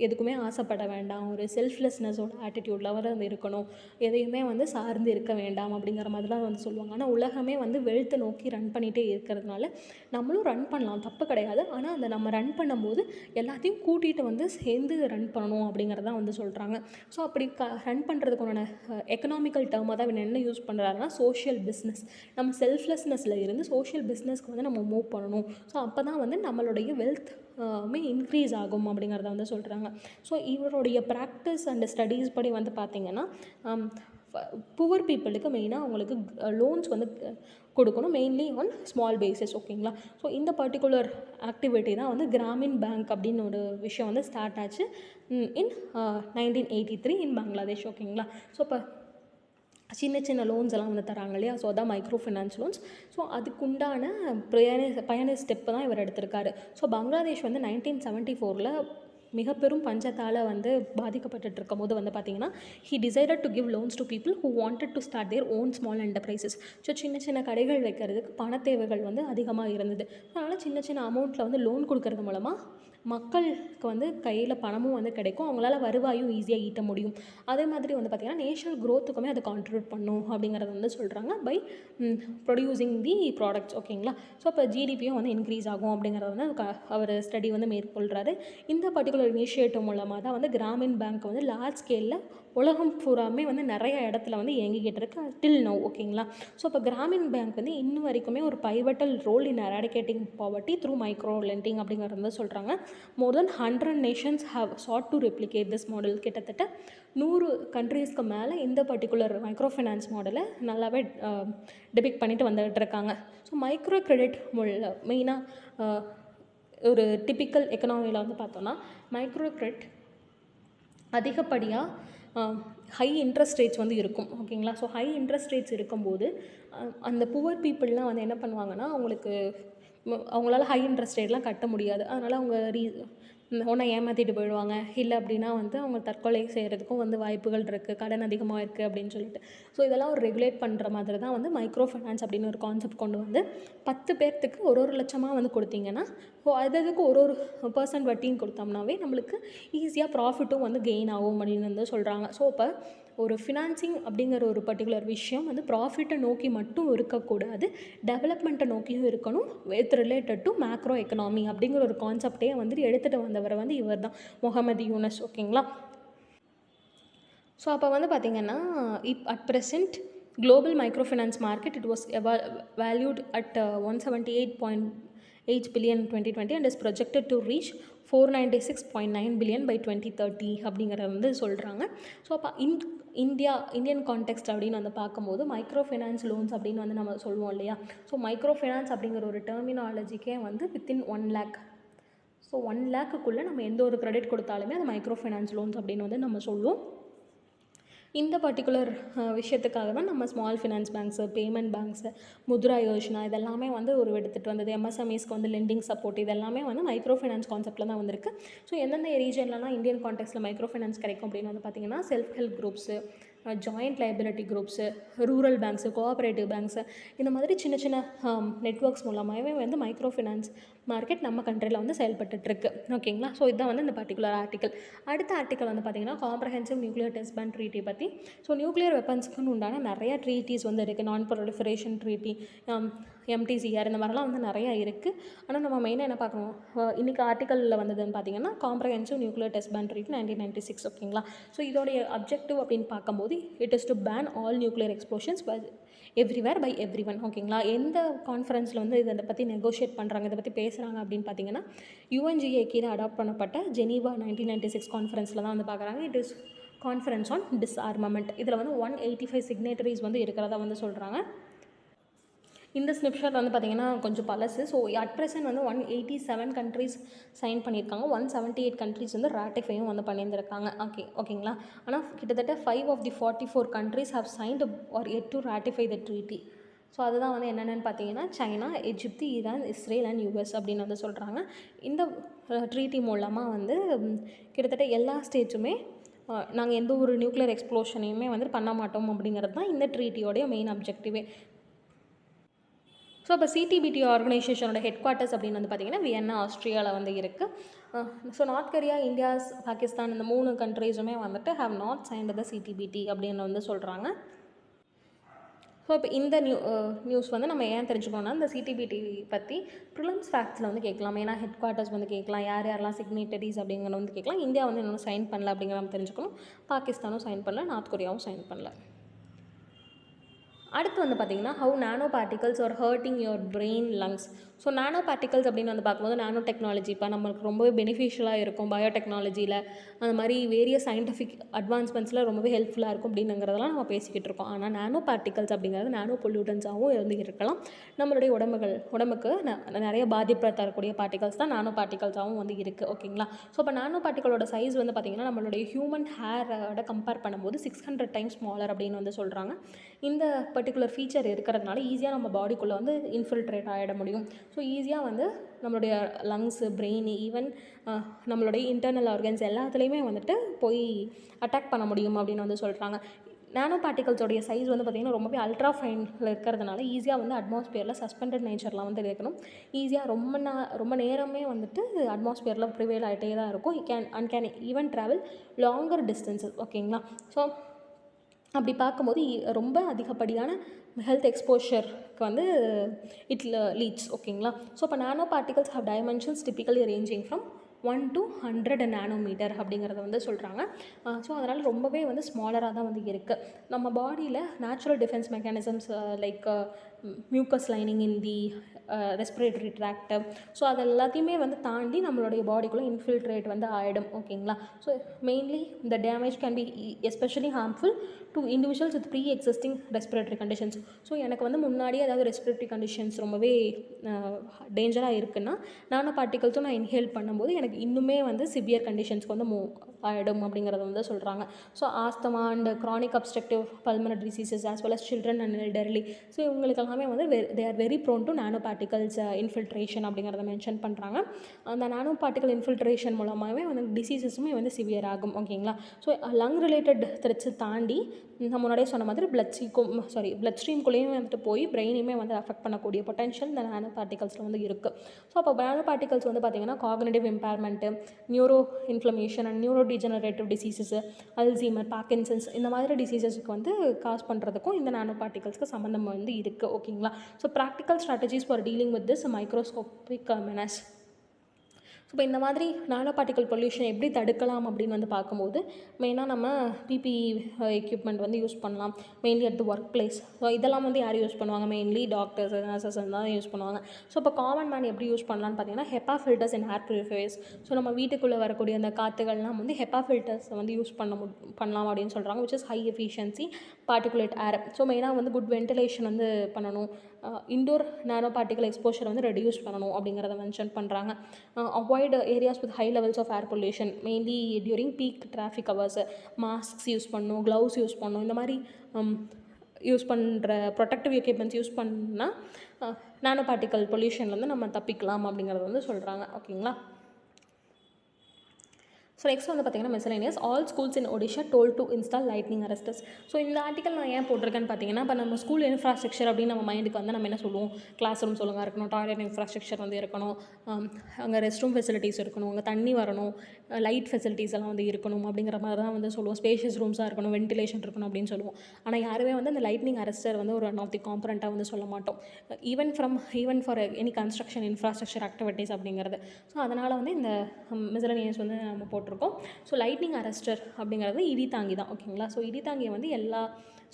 எதுக்குமே ஆசைப்பட வேண்டாம், ஒரு செல்ஃப்லெஸ்னஸோட ஆட்டிடியூடில் வந்து இருக்கணும், எதையுமே வந்து சார்ந்து இருக்க வேண்டாம் அப்படிங்கிற மாதிரிலாம் வந்து சொல்லுவாங்க. ஆனால் உலகமே வந்து வெல்த்தை நோக்கி ரன் பண்ணிகிட்டே இருக்கிறதுனால நம்மளும் ரன் பண்ணலாம், தப்பு கிடையாது. ஆனால் அந்த நம்ம ரன் பண்ணும்போது எல்லாத்தையும் கூட்டிகிட்டு வந்து சேர்ந்து ரன் பண்ணணும் அப்படிங்கிறதான் வந்து சொல்கிறாங்க. ஸோ அப்படி ரன் பண்ணுறதுக்கான எக்கனாமிக்கல் டேர்மாக தான் இவன் என்ன யூஸ் பண்ணுறாருன்னா, சோஷியல் பிஸ்னஸ். நம்ம செல்ஃப்லெஸ்னஸில் இருந்து சோஷியல் பிஸ்னஸ்க்கு வந்து நம்ம மூவ் பண்ணணும். ஸோ அப்போ தான் வந்து நம்மளுடைய வெல்த் இன்க்ரீஸ் ஆகும் அப்படிங்கிறத வந்து சொல்கிறாங்க. ஸோ இவருடைய ப்ராக்டிஸ் அண்ட் ஸ்டடீஸ் படி வந்து பார்த்திங்கன்னா, புவர் பீப்புளுக்கு மெயினாக அவங்களுக்கு லோன்ஸ் வந்து கொடுக்கணும், மெயின்லி ஆன் ஸ்மால் பேசிஸ். ஓகேங்களா. ஸோ இந்த பர்டிகுலர் ஆக்டிவிட்டி தான் வந்து கிராமின் பேங்க் அப்படின்னு ஒரு விஷயம் வந்து ஸ்டார்ட் ஆச்சு இன் 1983 இன் பங்களாதேஷ். ஓகேங்களா. ஸோ இப்போ சின்ன சின்ன லோன்ஸ் எல்லாம் வந்து தராங்க இல்லையா, ஸோ அதான் மைக்ரோ ஃபைனான்ஸ் லோன்ஸ். ஸோ அதுக்குண்டான பயண ஸ்டெப்பை தான் இவர் எடுத்திருக்காரு. ஸோ பங்களாதேஷ் வந்து 1974 மிக பெரும் பஞ்சத்தால் வந்து பாதிக்கப்பட்டு இருக்கும் போது வந்து பார்த்திங்கன்னா, he decided to give loans to people who wanted to start their own small enterprises. So சின்ன சின்ன கடைகள் வைக்கிறதுக்கு பண தேவைகள் வந்து அதிகமாக இருந்தது. அதனால் சின்ன சின்ன அமௌண்ட்டில் வந்து லோன் கொடுக்கறது மூலமாக மக்களுக்கு வந்து கையில் பணமும் வந்து கிடைக்கும், அவங்களால வருவாயும் ஈஸியாக ஈட்ட முடியும். அதே மாதிரி வந்து பார்த்திங்கன்னா, நேஷனல் க்ரோத்துக்குமே அதை கான்ட்ரிபியூட் பண்ணும் அப்படிங்கிறத வந்து சொல்கிறாங்க, பை ப்ரொடியூசிங் தி ப்ராடக்ட்ஸ். ஓகேங்களா. ஸோ இப்போ ஜிடிபியும் வந்து இன்க்ரீஸ் ஆகும் அப்படிங்கிறத வந்து அவர் ஸ்டடி வந்து மேற்கொள்கிறாரு. இந்த பர்டிகுலர் இனிஷியேட்டிவ் மூலமாக தான் வந்து கிராமின் பேங்க் வந்து லார்ஜ் ஸ்கேலில் உலகம் பூராமே வந்து நிறைய இடத்துல வந்து இயங்கிக்கிட்டு இருக்கு டில் நவ். ஓகேங்களா. ஸோ இப்போ கிராமின் பேங்க் வந்து இன்னும் வரைக்குமே ஒரு pivotal role in eradicating poverty through micro lending அப்படிங்கிறது வந்து சொல்கிறாங்க. மோர் தென் 100 nations have sought to replicate this model. கிட்டத்தட்ட 100 கண்ட்ரீஸ்க்கு மேலே இந்த பர்டிகுலர் மைக்ரோ ஃபைனான்ஸ் மாடலை நல்லாவே டெபிக் பண்ணிட்டு வந்துகிட்டு இருக்காங்க. ஸோ மைக்ரோ கிரெடிட் மெயினாக ஒரு டிப்பிக்கல் எக்கனாமியில் வந்து பார்த்தோன்னா, மைக்ரோ கிரெடிட் அதிகப்படியாக ஹை இன்ட்ரெஸ்ட் ரேட்ஸ் வந்து இருக்கும். ஓகேங்களா. ஸோ ஹை இன்ட்ரெஸ்ட் ரேட்ஸ் இருக்கும்போது அந்த புவர் பீப்புளெலாம் வந்து என்ன பண்ணுவாங்கன்னா, அவங்களால ஹை இன்ட்ரெஸ்ட் ரேட்லாம் கட்ட முடியாது. அதனால் அவங்க ஒன்றா ஏமாற்றிட்டு போயிடுவாங்க, இல்லை அப்படின்னா வந்து அவங்க தற்கொலை செய்கிறதுக்கும் வந்து வாய்ப்புகள் இருக்குது, கடன் அதிகமாக இருக்குது அப்படின்னு சொல்லிட்டு. ஸோ இதெல்லாம் ஒரு ரெகுலேட் பண்ணுற மாதிரி தான் வந்து மைக்ரோ ஃபைனான்ஸ் அப்படின்னு ஒரு கான்செப்ட் கொண்டு வந்து 10 பேர்த்துக்கு ஒரு லட்சமாக வந்து கொடுத்தீங்கன்னா, ஸோ அதுக்கு ஒரு % வட்டியும் கொடுத்தோம்னாவே நம்மளுக்கு ஈஸியாக ப்ராஃபிட்டும் வந்து கெயின் ஆகும் அப்படின்னு வந்து சொல்கிறாங்க. ஸோ இப்போ ஒரு ஃபினான்சிங் அப்படிங்கிற ஒரு பர்டிகுலர் விஷயம் வந்து ப்ராஃபிட்டை நோக்கி மட்டும் இருக்கக்கூடாது, டெவலப்மெண்ட்டை நோக்கியும் இருக்கணும், with related to macro economy அப்படிங்கிற ஒரு கான்செப்டே வந்துட்டு எடுத்துகிட்டு வந்தவர் வந்து இவர் தான், முகமது யூனஸ். ஓகேங்களா. ஸோ அப்போ வந்து பார்த்திங்கன்னா, at present global microfinance market, it was valued at 178.8 billion in 2020 and is projected to reach 496.9 billion by 2030 அப்படிங்கிறத வந்து சொல்கிறாங்க. ஸோ அப்போ இந்தியன் கான்டெக்ஸ்ட் அப்படின்னு வந்து பார்க்கும்போது மைக்ரோ ஃபைனான்ஸ் லோன்ஸ் அப்படின்னு வந்து நம்ம சொல்லுவோம் இல்லையா. ஸோ மைக்ரோ ஃபைனான்ஸ் அப்படிங்கிற ஒரு டெர்மினாலஜிக்கே வந்து வித்தின் 1 lakh. ஸோ 1 lakhக்குள்ளே நம்ம எந்த ஒரு கிரெடிட் கொடுத்தாலுமே அது மைக்ரோ ஃபைனான்ஸ் லோன்ஸ் அப்படின்னு வந்து நம்ம சொல்லுவோம். இந்த பர்டிகுலர் விஷயத்துக்காக தான் நம்ம small finance banks, payment banks, Mudra Yojana இதெல்லாமே வந்து ஒரு எடுத்துகிட்டு வந்தது. எம்எஸ்எம்இஸ்க்கு வந்து லெண்டிங் சப்போர்ட் இதெல்லாமே வந்து மைக்ரோ ஃபைனான்ஸ் கான்செப்டில் தான் வந்திருக்கு. ஸோ எந்தெந்த ரீஜன்லலாம் இந்தியன் கான்டெக்ஸ்ட்டில் மைக்ரோ ஃபைனான்ஸ் கிடைக்கும் அப்படின்னு வந்து பார்த்திங்கன்னா, self help groups, joint liability groups, rural banks, cooperative banks, இந்த மாதிரி சின்ன சின்ன நெட்வொர்க்ஸ் மூலமாகவே வந்து மைக்ரோ ஃபினான்ஸ் மார்க்கெட் நம்ம கண்ட்ரியில் வந்து செயல்பட்டுருக்கு. ஓகேங்களா? ஸோ இதுதான் வந்து இந்த பர்டிகுலர் ஆர்டிக்கல். அடுத்த ஆர்டிக்கல் வந்து பார்த்திங்கன்னா comprehensive nuclear test ban treaty பற்றி. ஸோ நியூக்ளியர் வெப்பன்ஸுக்குன்னு உண்டான நிறைய ட்ரீட்டிஸ் வந்து இருக்குது. நான் ப்ரொலிஃபரேஷன் ட்ரீட்டி, MTCR, இந்த மாதிரிலாம் வந்து நிறையா இருக்குது. ஆனால் நம்ம மெயினாக என்ன பார்க்கணும், இன்றைக்கி ஆர்டிக்கலில் வந்ததுன்னு பார்த்திங்கன்னா comprehensive nuclear test ban treaty 1996. ஓகேங்களா? ஸோ இதோடைய அப்ஜெக்டிவ் அப்படின்னு பார்க்கும்போது it is to ban all nuclear explosions everywhere by every one. ஓகேங்களா? எந்த கான்ஃபரன்ஸில் வந்து இதை பற்றி நெகோஷியேட் பண்ணுறாங்க, இதை பற்றி பேசுகிறாங்க அப்படின்னு பார்த்தீங்கன்னா UNGA கீழே அடாப்ட் பண்ணப்பட்ட ஜெனீவா 1996 கான்ஃபரன்ஸில் தான் வந்து பார்க்குறாங்க. It is conference on disarmament. இதில் வந்து 185 சிக்னேட்டரிஸ் வந்து இருக்கிறதா வந்து சொல்கிறாங்க. இந்த ஸ்னிப்ஷாட் வந்து பார்த்திங்கன்னா கொஞ்சம் பழசு. ஸோ அட் ப்ரெசென்ட் வந்து 187 கண்ட்ரிஸ் சைன் பண்ணியிருக்காங்க. 178 கண்ட்ரிஸ் வந்து ராட்டிஃபையும் வந்து பண்ணியிருந்திருக்காங்க. ஓகேங்களா? ஆனால் கிட்டத்தட்ட 5 of the 44 countries have signed or yet to ratify the treaty. So அதுதான் வந்து என்னென்னு பார்த்தீங்கன்னா China, Egypt, Iran, Israel and US அப்படின்னு வந்து சொல்கிறாங்க. இந்த ட்ரீட்டி மூலமாக வந்து கிட்டத்தட்ட எல்லா ஸ்டேட்டுமே நாங்கள் எந்த ஒரு நியூக்ளியர் எக்ஸ்ப்ளோஷனையுமே வந்து பண்ண மாட்டோம் அப்படிங்கிறது தான் இந்த ட்ரீட்டியோடைய மெயின் அப்ஜெக்டிவே. ஸோ இப்போ CTBT ஆர்கனைசேஷனோட ஹெட் குவார்ட்டர்ஸ் அப்படின்னு வந்து பார்த்திங்கன்னா வியன்னா, ஆஸ்ட்ரியாவில் வந்து இருக்குது. So north Korea, India, Pakistan இந்த 3 கண்ட்ரீஸுமே வந்துட்டு have not signed the CTBT அப்படின்னு வந்து சொல்கிறாங்க. ஸோ இப்போ இந்த நியூஸ் வந்து நம்ம ஏன் தெரிஞ்சுக்கணும்னா இந்த CTBT பற்றி ப்ரிலிம்ஸ் ஃபேக்ட்ஸில் வந்து கேட்கலாம். ஏன்னா ஹெட் குவார்ட்டர்ஸ் வந்து கேட்கலாம், யார் யாரெல்லாம் சிக்னேட்டரிஸ் அப்படிங்கிறத வந்து கேட்கலாம். இந்தியா வந்து இன்னும் சைன் பண்ணல அப்படிங்கிற நம்ம தெரிஞ்சுக்கணும். பாகிஸ்தானும் சைன் பண்ணல, நார்த் கொரியாவும் சைன் பண்ணல. அடுத்து வந்து பார்த்திங்கன்னா how nano particles R hurting your brain, lungs. So nano particles அப்படின்னு வந்து பார்க்கும்போது நானோ டெக்னாலஜி இப்போ நம்மளுக்கு ரொம்பவே பெனிஃபிஷியலாக இருக்கும். பயோடெக்னாலஜியில் அந்த மாதிரி வேரியஸ் சயின்டிஃபிக் அட்வான்ஸ்மெண்ட்ஸில் ரொம்பவே ஹெல்ப்ஃபுல்லாக இருக்கும் அப்படிங்கிறதெல்லாம் நம்ம பேசிக்கிட்டு இருக்கோம். ஆனால் நானோ பார்ட்டிகல்ஸ் அப்படிங்கிறது நானோ பொல்யூட்டன்ஸாகவும் வந்து இருக்கலாம். நம்மளுடைய உடம்புக்கு நிறைய பாதிப்பை தரக்கூடிய பார்ட்டிகல்ஸ் தான் நானோ பார்ட்டிகல்ஸாகவும் வந்து இருக்குது. ஓகேங்களா? ஸோ இப்போ நானோ பார்ட்டிகளோட சைஸ் வந்து பார்த்திங்கன்னா நம்மளுடைய ஹியூமன் ஹேரோட கம்பேர் பண்ணும்போது 600 times ஸ்மாலர் அப்படின்னு வந்து சொல்கிறாங்க. இந்த பர்டிகுலர் ஃபீச்சர் இருக்கிறதுனால ஈஸியாக நம்ம பாடிக்குள்ளே வந்து இன்ஃபில்ட்ரேட் ஆகிட முடியும். ஸோ ஈஸியாக வந்து நம்மளுடைய லங்ஸு, பிரெயின், ஈவன் நம்மளுடைய இன்டர்னல் ஆர்கன்ஸ் எல்லாத்துலேயுமே வந்துட்டு போய் அட்டாக் பண்ண முடியும் அப்படின்னு வந்து சொல்கிறாங்க. நானோ பார்ட்டிகல்ஸோடைய சைஸ் வந்து பார்த்திங்கன்னா ரொம்பவே அல்ட்ரா ஃபைனில் இருக்கிறதுனால ஈஸியாக வந்து அட்மாஸ்பியரில் சஸ்பெண்டட் நேச்சர்லாம் வந்து இருக்கணும். ஈஸியாக ரொம்ப நேரமே வந்துட்டு அட்மாஸ்பியரில் ப்ரிவேல் ஆகிட்டே தான் இருக்கும். Can even travel longer distances. ஓகேங்களா? ஸோ அப்படி பார்க்கும்போது ரொம்ப அதிகப்படியான ஹெல்த் எக்ஸ்போஷருக்கு வந்து இட் லீட்ஸ். ஓகேங்களா? ஸோ இப்போ nano particles have dimensions typically ranging from 1 to 100 nanometer அப்படிங்கிறத வந்து சொல்கிறாங்க. ஸோ அதனால் ரொம்பவே வந்து ஸ்மாலராக தான் வந்து இருக்குது. நம்ம பாடியில் natural defence mechanisms like mucus lining in the respiratory tract, so அது எல்லாத்தையுமே வந்து தாண்டி நம்மளுடைய பாடிக்குள்ளே இன்ஃபில்ட்ரேட் வந்து ஆகிடும். ஓகேங்களா? ஸோ மெயின்லி இந்த damage can be especially harmful to individuals with pre existing respiratory conditions. So எனக்கு வந்து முன்னாடியே ஏதாவது ரெஸ்பிரேட்டரி கண்டிஷன்ஸ் ரொம்பவே டேஞ்சராக இருக்குன்னா நானோ பார்ட்டிகல்ஸும் நான் இன்ஹேல் பண்ணும்போது எனக்கு இன்னுமே வந்து சிவியர் கண்டிஷன்ஸ்க்கு வந்து மூவ் ஆகிடும் அப்படிங்கிறத வந்து சொல்கிறாங்க. So asthma and chronic obstructive pulmonary diseases as well as children and elderly, so இவங்களுக்கு எல்லாமே வந்து they are very prone to nano particles infiltration அப்படிங்கிறத மென்ஷன் பண்ணுறாங்க. அந்த நானோ பார்ட்டிகல் இன்ஃபில்ட்ரேஷன் மூலமாகவே வந்து டிசீசஸுமே வந்து சிவியர் ஆகும். ஓகேங்களா? ஸோ லங் ரிலேட்டட் த்ரெட்ஸை தாண்டி நம்ம முன்னாடியே சொன்ன மாதிரி பிளட் ஸ்ட்ரீம்குள்ளேயும் வந்துட்டு போய் பிரெயினையுமே வந்து அஃபெக்ட் பண்ணக்கூடிய பொட்டன்ஷியல் இந்த நானோ பார்ட்டிகல்ஸில் வந்து இருக்குது. ஸோ அப்போ நானோ பார்ட்டிகல்ஸ் வந்து பார்த்திங்கன்னா cognitive impairment, neuro inflammation and neuro degenerative diseases, Alzheimer, Parkinson's இந்த மாதிரி டிசீசஸுக்கு வந்து காஸ் பண்ணுறதுக்கும் இந்த நானோ பார்ட்டிகல்ஸ்க்கு சம்மந்தம் வந்து இருக்குது. ஓகேங்களா? So practical strategies for dealing with this microscopic menace. So இப்போ இந்த மாதிரி நானோ பார்ட்டிகல் பொல்யூஷன் எப்படி தடுக்கலாம் அப்படின்னு வந்து பார்க்கும்போது மெயினாக நம்ம பிபிஇ எக்யூப்மெண்ட் வந்து யூஸ் பண்ணலாம். Mainly at the work place. So இதெல்லாம் வந்து யார் யூஸ் பண்ணுவாங்க? மெயின்லி டாக்டர்ஸ், நர்சஸ் தான் யூஸ் பண்ணுவாங்க. ஸோ இப்போ காமன் மேன் எப்படி யூஸ் பண்ணலான்னு பார்த்தீங்கன்னா ஹெப்பா ஃபில்டர்ஸ் அண்ட் ஹேர் ப்யூரிஃபையர்ஸ். ஸோ நம்ம வீட்டுக்குள்ளே வரக்கூடிய அந்த காற்றுகள்லாம் வந்து ஹெப்பா ஃபில்டர்ஸை வந்து யூஸ் பண்ணலாம் அப்படின்னு சொல்கிறாங்க. Which is high efficiency particulate air. So மெயினாக வந்து குட் வென்டிலேஷன் வந்து பண்ணணும். இண்டோர் நானோ பார்ட்டிகல் எக்ஸ்போஷர் வந்து ரெடியூஸ் பண்ணணும் அப்படிங்கிறத மென்ஷன் பண்ணுறாங்க. Avoid areas with high levels of air pollution mainly during peak traffic hours. Masks use பண்ணணும், க்ளவுஸ் யூஸ் பண்ணணும். இந்த மாதிரி யூஸ் பண்ணுற ப்ரொடெக்டிவ் எக்யூப்மெண்ட்ஸ் யூஸ் பண்ணால் நானோ பார்ட்டிகல் பொல்யூஷன்லேருந்து நம்ம தப்பிக்கலாம் அப்படிங்கிறத வந்து சொல்கிறாங்க. ஓகேங்களா? ஸோ நெக்ஸ்ட் வந்து பார்த்தீங்கன்னா miscellaneous all schools in Odisha told to install lightning arresters. So இந்த ஆர்டிக்கல் நான் ஏன் போட்டிருக்கேன்னு பார்த்தீங்கன்னா, இப்போ நம்ம ஸ்கூல் இன்ஃப்ராஸ்ட்ரக்சர் அப்படின்னு நம்ம மைண்டுக்கு வந்து நம்ம என்ன சொல்லுவோம், கிளாஸ் ரூம்ஸ் ஒழுங்காக இருக்கணும், டாய்லெட் இன்ஃப்ராஸ்ட்ரக்சர் வந்து இருக்கணும், அங்கே ரெஸ்ட் ரூம் ஃபெசிலிட்டிஸ் இருக்கணும், அங்கே தண்ணி வரணும், லைட் ஃபெசிலிட்டிஸ் எல்லாம் வந்து இருக்கணும் அப்படிங்கிற மாதிரி தான் வந்து சொல்லுவோம். ஸ்பேஷியஸ் ரூம்ஸாக இருக்கணும், வென்டிலேஷன் இருக்கணும் அப்படின்னு சொல்லுவோம். ஆனால் யாருமே வந்து அந்த லைட்னிங் அரஸ்டர் வந்து ஒரு ஒன் ஆஃப் தி காம்பனண்ட்டாக வந்து சொல்ல மாட்டோம். Even for any construction infrastructure activities அப்படிங்கிறது. ஸோ அதனால் வந்து இந்த மிஸ்சலேனியஸ் வந்து நம்ம போட்டிருக்கோம். ஸோ லைட்னிங் அரஸ்டர் அப்படிங்கிறது இடி தாங்கி தான். ஓகேங்களா. ஸோ இடி தாங்கியை வந்து எல்லா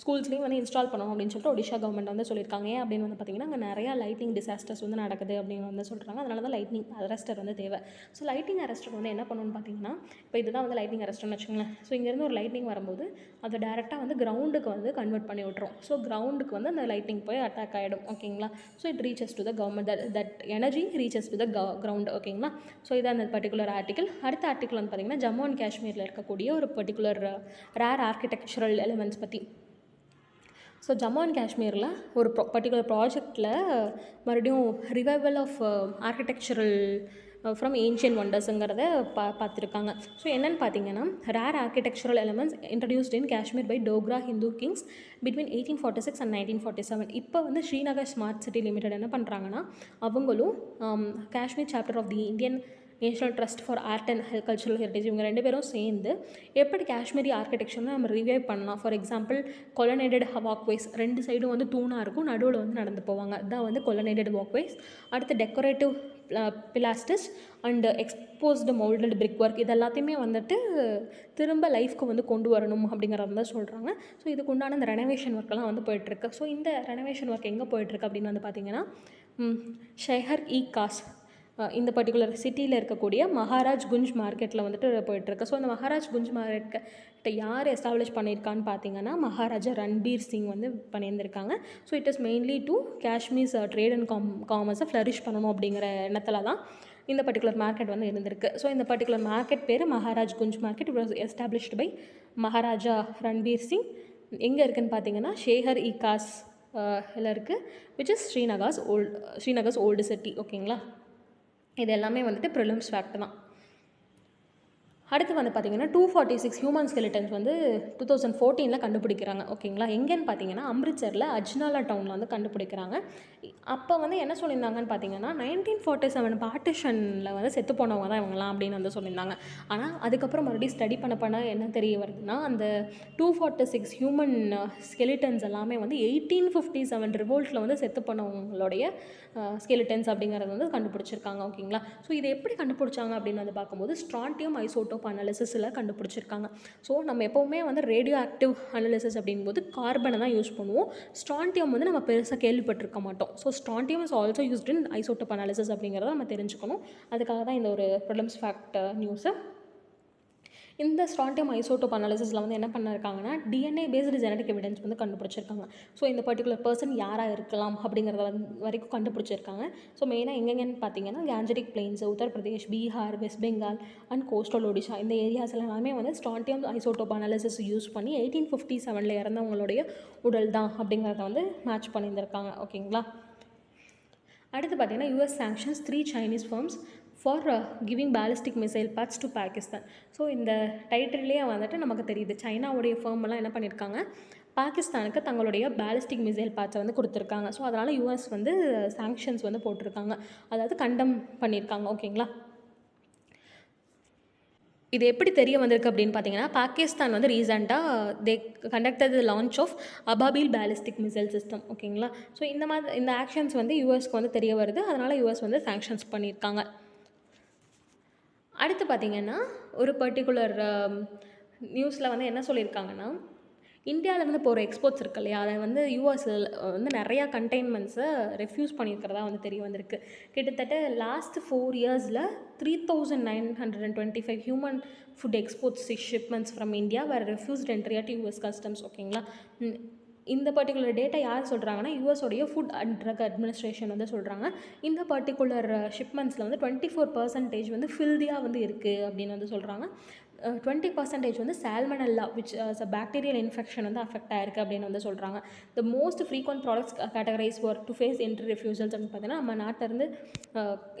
ஸ்கூல்ஸ்லேயும் வந்து இன்ஸ்டால் பண்ணணும் அப்படின்னு சொல்லிட்டு ஒடிஷா கவர்மெண்ட் வந்து சொல்லியிருக்காங்க. ஏன் அப்படின்னு வந்து பார்த்திங்கன்னா, அங்கே நிறையா லைட்னிங் டிசாஸ்டர்ஸ் வந்து நடக்குது அப்படின்னு வந்து சொல்கிறாங்க. அதனால தான் லைட்னிங் அரஸ்டர் வந்து தேவை. ஸோ லைட்னிங் அரஸ்டர் வந்து என்ன பண்ணணும்னு பார்த்தீங்கன்னா, இப்போ இதுதான் வந்து லைட்னிங் அரஸ்டர்னு வச்சுக்கோங்களேன். ஸோ இங்கேருந்து ஒரு லைட்னிங் வரும்போது அதை டேரெக்டாக வந்து கிரவுண்டுக்கு வந்து கன்வெர்ட் பண்ணி விட்டுரும். ஸோ கிரவுண்டுக்கு வந்து அந்த லைட்னிங் போய் அட்டாக் ஆகிடும். ஓகேங்களா. So it reaches to the government, that energy reaches to the ground. ஓகேங்களா. ஸோ இதான் அந்த பர்டிகுலர் ஆர்டிக்கல். அடுத்த ஆர்டிக்கல் வந்து பார்த்திங்கன்னா, ஜம்மு அண்ட் காஷ்மீரில் இருக்கக்கூடிய ஒரு பர்டிகுலர் ரேர் ஆர்கிடெக்சரல் எலிமெண்ட்ஸ் பற்றி. ஸோ ஜம்மு அண்ட் காஷ்மீரில் ஒரு பர்டிகுலர் ப்ராஜெக்டில் மறுபடியும் revival of architectural from ancient ஒண்டர்ஸுங்கிறத பார்த்துருக்காங்க. ஸோ என்னென்னு பார்த்தீங்கன்னா, rare architectural elements introduced in Kashmir by Dogra Hindu kings between 1846 and 1947. இப்போ வந்து ஸ்ரீநகர் ஸ்மார்ட் சிட்டி லிமிடெட் என்ன பண்ணுறாங்கன்னா, அவங்களும் Kashmir chapter of the Indian national trust for art and cultural heritage இவங்க 2 பேரும் சேர்ந்து எப்படி காஷ்மீரி ஆர்கிடெக்சர்னு நம்ம ரிவைவ் பண்ணலாம். ஃபார் எக்ஸாம்பிள் கொலனேடட் வாக்வேஸ், 2 சைடும் வந்து தூணாக இருக்கும், நடுவில் வந்து நடந்து போவாங்க. அதுதான் வந்து கொலனேடட் வாக்வேஸ். அடுத்து decorative pilasters and exposed moulded brick work, இது எல்லாத்தையுமே வந்துட்டு திரும்ப லைஃப்க்கு வந்து கொண்டு வரணும் அப்படிங்கிறத தான் சொல்கிறாங்க. ஸோ இதுக்கு உண்டான இந்த ரெனோவேஷன் ஒர்க்கெல்லாம் வந்து போயிட்டுருக்கு. ஸோ இந்த ரெனோவேஷன் ஒர்க் எங்கே போயிட்டுருக்கு அப்படின்னு வந்து பார்த்திங்கன்னா, ஷெஹர் இ காஸ் இந்த பர்டிகுலர் சிட்டியில் இருக்கக்கூடிய மகாராஜ் குஞ்ச் மார்க்கெட்டில் வந்துட்டு போயிட்டுருக்கு. ஸோ அந்த மகாராஜ் குஞ்ச் மார்க்கெட்டை யார் எஸ்டாப்ளிஷ் பண்ணியிருக்கான்னு பார்த்தீங்கன்னா, மகாராஜா ரன்பீர் சிங் வந்து பண்ணியிருந்திருக்காங்க. So it is mainly to Kashmir's trade and காமர்ஸை ஃப்ளரிஷ் பண்ணணும் அப்படிங்கிற எண்ணத்தில் தான் இந்த பர்டிகுலர் மார்க்கெட் வந்து இருந்திருக்கு. ஸோ இந்த பர்டிகுலர் மார்க்கெட் பேர் Maharaj Gunj market. It was established by Maharaja Ranbir Singh. எங்கே இருக்குதுன்னு பார்த்தீங்கன்னா, ஷேஹர் இ காஸ் இருக்குது, which is Srinagar's old city. ஓகேங்களா. இது எல்லாமே வந்துட்டு ப்ரிலிம்ஸ் ஃபேக்ட் தான். அடுத்து வந்து பார்த்திங்கன்னா 246 ஹியூமன் ஸ்கெலிட்டன்ஸ் வந்து 2014 கண்டுபிடிக்கிறாங்க. ஓகேங்களா. எங்கேன்னு பார்த்தீங்கன்னா, அம்ரிட்சரில் அஜ்னாலா டவுனில் வந்து கண்டுபிடிக்கிறாங்க. அப்போ வந்து என்ன சொல்லியிருந்தாங்கன்னு பார்த்தீங்கன்னா, 1947 பார்ட்டிஷனில் வந்து செத்து போனவங்க தான் இவங்கலாம் அப்படின்னு வந்து சொல்லியிருந்தாங்க. ஆனால் அதுக்கப்புறம் மறுபடியும் ஸ்டடி பண்ண என்ன தெரிய வருதுன்னா, அந்த 246 ஹியூமன் ஸ்கெலிட்டன்ஸ் எல்லாமே வந்து 1857 ரிவோல்ட்டில் வந்து செத்து போனவங்களுடைய ஸ்கெலிட்டன்ஸ் அப்படிங்கிறது வந்து கண்டுபிடிச்சிருக்காங்க. ஓகேங்களா. ஸோ இதை எப்படி கண்டுபிடிச்சாங்க அப்படின்னு வந்து பார்க்கும்போது, ஸ்ட்ரான்டியம் ஐசோட்டோப் அனாலிசிஸில் கண்டுபிடிச்சிருக்காங்க. ஸோ நம்ம எப்போவுமே வந்து ரேடியோ ஆக்டிவ் அனாலிசிஸ் அப்படிங்கும்போது கார்பனை தான் யூஸ் பண்ணுவோம். ஸ்ட்ரான்டியம் வந்து நம்ம பெருசாக கேள்விப்பட்டிருக்க மாட்டோம். So strontium is also used in isotope analysis அப்படிங்கிறத நம்ம தெரிஞ்சுக்கணும். அதுக்காக தான் இந்த ஒரு ப்ரிலிம்ஸ் ஃபேக்ட் நியூஸு. இந்த ஸ்ட்ரான்டியம் ஐசோட்டோப் அனாலிசிஸில் வந்து என்ன பண்ணியிருக்காங்கன்னா, டிஎன்ஏ பேஸ்டு ஜெனடிக் எவிடன்ஸ் வந்து கண்டுபிடிச்சிருக்காங்க. ஸோ இந்த பர்டிகுலர் பர்சன் யாராக இருக்கலாம் அப்படிங்கிறத வரைக்கும் கண்டுபிடிச்சிருக்காங்க. ஸோ மெயினாக எங்கெங்கன்னு பார்த்தீங்கன்னா, கேஞ்சரிக் planes, Uttar Pradesh, Bihar, west Bengal and coastal Odisha, இந்த ஏரியாஸ் எல்லாமே வந்து ஸ்ட்ரான்டியம் ஐசோட்டோப் அனாலிசிஸ் யூஸ் பண்ணி 1857 இறந்தவங்களுடைய உடல் தான் அப்படிங்கிறத வந்து மேட்ச் பண்ணியிருந்திருக்காங்க. ஓகேங்களா. அடுத்து பார்த்தீங்கன்னா, US sanctions 3 Chinese firms for giving ballistic missile parts to Pakistan. So இந்த டைட்டில்லையே வந்துட்டு நமக்கு தெரியுது, சைனாவுடைய ஃபேர்மெல்லாம் என்ன பண்ணியிருக்காங்க, பாகிஸ்தானுக்கு தங்களுடைய பேலிஸ்டிக் மிசைல் பார்ட்ஸை வந்து கொடுத்துருக்காங்க. ஸோ அதனால் US வந்து சாங்ஷன்ஸ் வந்து போட்டிருக்காங்க, அதாவது கண்டம் பண்ணியிருக்காங்க. ஓகேங்களா. இது எப்படி தெரிய வந்திருக்கு அப்படின்னு பார்த்தீங்கன்னா, பாகிஸ்தான் வந்து ரீசெண்டாக they conducted the launch of Ababeel ballistic missile system. ஓகேங்களா. ஸோ இந்த ஆக்ஷன்ஸ் வந்து யூஎஸ்க்கு வந்து தெரிய வருது, அதனால் யூஎஸ் வந்து சாங்ஷன்ஸ் பண்ணியிருக்காங்க. அடுத்து பார்த்திங்கன்னா, ஒரு பர்டிகுலர் நியூஸில் வந்து என்ன சொல்லியிருக்காங்கன்னா, இந்தியாவிலேருந்து போகிற எக்ஸ்போர்ட்ஸ் இருக்கு இல்லையா, அதை வந்து யூஎஸில் வந்து நிறையா கண்டெய்ன்மெண்ட்ஸை ரெஃப்யூஸ் பண்ணியிருக்கிறதா வந்து தெரிய வந்திருக்கு. கிட்டத்தட்ட லாஸ்ட் 4 இயர்ஸில் 3925 human food exports shipments from India were refused entry at US customs. ஓகேங்களா. இந்த பர்டிகுலர் டேட்டா யார் சொல்கிறாங்கன்னா யூஎஸோடைய ஃபுட் அண்ட் ட்ரக் அட்மினிஸ்ட்ரேஷன் வந்து சொல்கிறாங்க. இந்த பர்டிகுலர் ஷிப்மெண்ட்ஸில் வந்து 24% வந்து ஃபில்தியாக வந்து இருக்குது அப்படின்னு வந்து சொல்கிறாங்க. 20% வந்து salmonella which a bacterial infection வந்து அஃபெக்ட் ஆயிருக்கு அப்படின்னு வந்து சொல்கிறாங்க. The most frequent products categorise for to face entry refusals அப்படின்னு பார்த்தீங்கன்னா நம்ம நாட்டிலேருந்து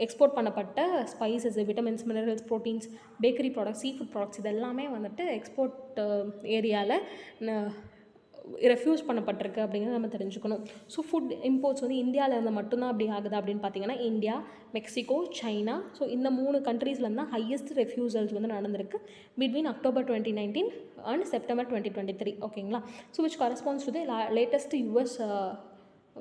எக்ஸ்போர்ட் பண்ணப்பட்ட spices, vitamins, minerals, proteins, bakery products, sea food products இது எல்லாமே வந்துட்டு எக்ஸ்போர்ட் ஏரியாவில் ரெஃப்யூஸ் பண்ணப்பட்டிருக்கு அப்படிங்கிறத நம்ம தெரிஞ்சுக்கணும். ஸோ ஃபுட் இம்போர்ட்ஸ் வந்து இந்தியாவிலேருந்து மட்டும்தான் அப்படி ஆகுது அப்படின்னு பார்த்தீங்கன்னா இந்தியா, மெக்சிகோ, சைனா, ஸோ இந்த 3 கண்ட்ரீஸ்லேருந்து தான் ஹையஸ்ட் ரெஃப்யூசல்ஸ் வந்து நடந்திருக்கு பிட்வீன் October 2019 அண்ட் September 2023. ஓகேங்களா. So which corresponds to the latest US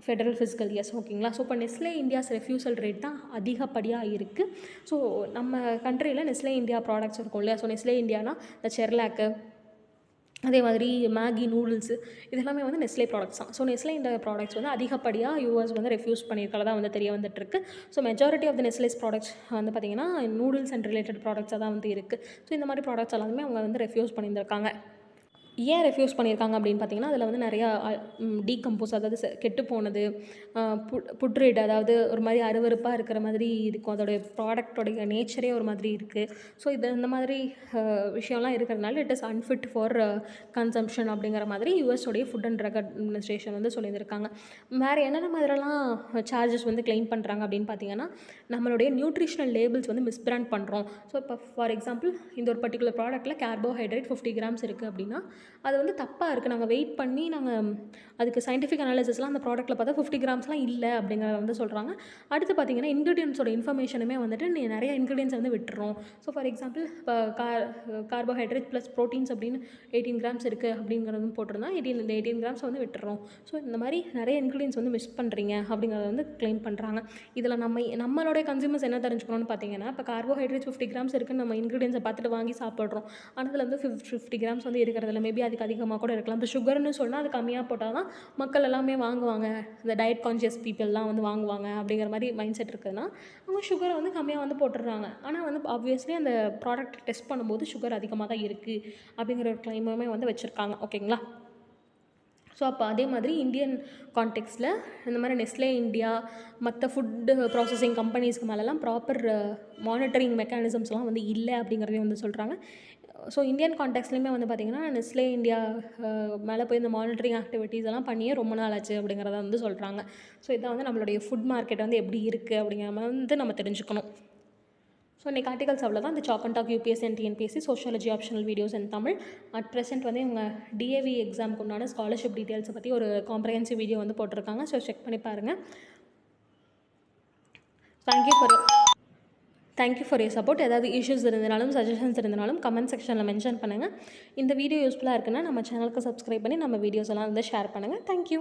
federal fiscal years. ஓகேங்களா. ஸோ இப்போ நெஸ்லே இந்தியாஸ் ரெஃப்யூசல் ரேட் தான் அதிகப்படியாக இருக்குது. ஸோ நம்ம கண்ட்ரியில் நெஸ்லே இந்தியா ப்ராடக்ட்ஸ் இருக்கும் இல்லையா. ஸோ நெஸ்லே இந்தியானா இந்த செர்லாக்கு, அதே மாதிரி மேகி, நூடுல்ஸு இதெல்லாமே வந்து நெஸ்லே ப்ராடக்ட்ஸ் தான். ஸோ நெஸ்லே இந்த ப்ராடக்ட்ஸ் வந்து அதிகப்படியாக யூஎஸ் வந்து ரெஃப்யூஸ் பண்ணியிருக்கிறதா வந்து தெரிய வந்துட்டுருக்கு. So majority of the Nestle's products வந்து பார்த்திங்கன்னா நூடுல்ஸ் அண்ட் ரிலேட்டட் ப்ராடக்ட்ஸாக தான் வந்து இருக்குது. ஸோ இந்த மாதிரி ப்ராடக்ட்ஸ் எல்லாமே அவங்க வந்து ரெஃப்யூஸ் பண்ணியிருந்திருக்காங்க. ஏன் ரெஃப்யூஸ் பண்ணியிருக்காங்க அப்படின்னு பார்த்தீங்கன்னா அதில் வந்து நிறையா டீகம்போஸ், அதாவது கெட்டு போனது, புட்ரேட், அதாவது ஒரு மாதிரி அருவருப்பாக இருக்கிற மாதிரி இருக்கும். அதோடைய ப்ராடக்டோடைய நேச்சரே ஒரு மாதிரி இருக்குது. ஸோ இந்த மாதிரி விஷயம்லாம் இருக்கிறதுனால it is unfit for consumption அப்படிங்கிற மாதிரி யூஎஸோடைய ஃபுட் அண்ட் ட்ரக் அட்மினிஸ்ட்ரேஷன் வந்து சொல்லியிருக்காங்க. வேறு என்னென்ன மாதிரிலாம் சார்ஜஸ் வந்து கிளைம் பண்ணுறாங்க அப்படின்னு பார்த்தீங்கன்னா நம்மளுடைய நியூட்ரிஷனல் லேபிள்ஸ் வந்து மிஸ்பிராண்ட் பண்ணுறோம். ஸோ இப்போ ஃபார் எக்ஸாம்பிள் இந்த ஒரு பர்டிகுலர் ப்ராடக்ட்டில் கார்போஹைட்ரேட் 50 grams இருக்குது அப்படின்னா அது வந்து தப்பாக இருக்குது. நாங்கள் வெயிட் பண்ணி நாங்கள் அதுக்கு சயின்டிஃபிக் அனாலிசிஸ்லாம் அந்த ப்ராடக்ட்டில் பார்த்தா 50 gramsலாம் இல்லை அப்படிங்கிறத வந்து சொல்கிறாங்க. அடுத்து பார்த்திங்கன்னா இன்க்ரீடியன்ஸோட இன்ஃபர்மேஷனுமே வந்துட்டு நிறைய இன்க்ரீடியன்ஸ் வந்து விட்டுறோம். ஸோ ஃபார் எக்ஸாம்பிள் இப்போ கார்போஹைட்ரேட் ப்ளஸ் ப்ரோட்டீன்ஸ் அப்படின்னு 18 grams இருக்குது அப்படிங்கிறதும் போட்டிருந்தா 18 grams வந்து விட்டுறோம். ஸோ இந்த மாதிரி நிறைய இன்க்ரீடியன்ஸ் வந்து மிஸ் பண்ணுறீங்க அப்படிங்கிறத வந்து கிளைம் பண்ணுறாங்க. இதில் நம்மளுடைய கன்சியூமர்ஸ் என்ன தெரிஞ்சுக்கணும்னு பார்த்தீங்கன்னா இப்போ கார்போஹைட்ரேட்ஸ் 50 grams இருக்குன்னு நம்ம இன்க்ரீடியன்ஸை பார்த்துட்டு வாங்கி சாப்பிட்றோம். ஆனால் அதில் வந்து 50 grams வந்து இருக்கிறதுல மேபி அதுக்கு அதிகமாக கூட இருக்கலாம். இப்போ சுகர்னு சொன்னால் அது கம்மியாக போட்டால் தான் மக்கள் எல்லாமே வாங்குவாங்க, இந்த டயட் கான்ஷியஸ் பீப்புளெலாம் வந்து வாங்குவாங்க அப்படிங்கிற மாதிரி மைண்ட் செட் இருக்குதுன்னா அவங்க சுகரை வந்து கம்மியாக வந்து போட்டுடுறாங்க. ஆனால் வந்து ஆப்வியஸ்லி அந்த ப்ராடக்ட் டெஸ்ட் பண்ணும்போது சுகர் அதிகமாக தான் இருக்குது அப்படிங்கிற ஒரு கிளைமுமே வந்து வச்சுருக்காங்க. ஓகேங்களா. ஸோ அப்போ அதே மாதிரி இந்தியன் கான்டெக்ஸ்டில் இந்த மாதிரி நெஸ்லே இந்தியா மற்ற ஃபுட்டு ப்ராசஸிங் கம்பெனிஸ்க்கு மேலெலாம் ப்ராப்பர் மானிட்டரிங் மெக்கானிசம்ஸ்லாம் வந்து இல்லை அப்படிங்கிறதையும் வந்து சொல்கிறாங்க. ஸோ இந்தியன் கான்டெக்ஸ்ட்லேயுமே வந்து பார்த்திங்கன்னா நெஸ்லே இந்தியா மேலே போய் இந்த மானிட்டரிங் ஆக்டிவிட்டீஸ் எல்லாம் பண்ணியே ரொம்ப நாள் ஆச்சு அப்படிங்கிறத வந்து சொல்கிறாங்க. ஸோ இதான் வந்து நம்மளுடைய ஃபுட் மார்க்கெட் வந்து எப்படி இருக்குது அப்படிங்கிற மாதிரி வந்து நம்ம தெரிஞ்சுக்கணும். ஸோ இன்றைக்கி ஆர்டிகல்ஸ் அவ்வளோதான். இந்த chalk and talk UPSC and TNPSC sociology optional videos in Tamil. At present வந்து இவங்க டிஏவி எக்ஸாமுக்கு உண்டான ஸ்காலர்ஷிப் டீட்டெயில்ஸை பற்றி ஒரு காம்ப்ரஹென்சிவ் வீடியோ வந்து போட்டிருக்காங்க. ஸோ செக் பண்ணி பாருங்கள். Thank you for your support. ஏதாவது இஷ்யூஸ் இருந்தனாலும் சஜஷன்ஸ் இருந்தனாலும் கமெண்ட் செக்ஷனில் மென்ஷன் பண்ணுங்கள். இந்த வீடியோ யூஸ்ஃபுல்லாக இருக்குன்னா நம்ம சேனலுக்கு சப்ஸ்கிரைப் பண்ணி நம்ம வீடியோஸ் எல்லாம் வந்து ஷேர் பண்ணுங்கள். தேங்க்யூ.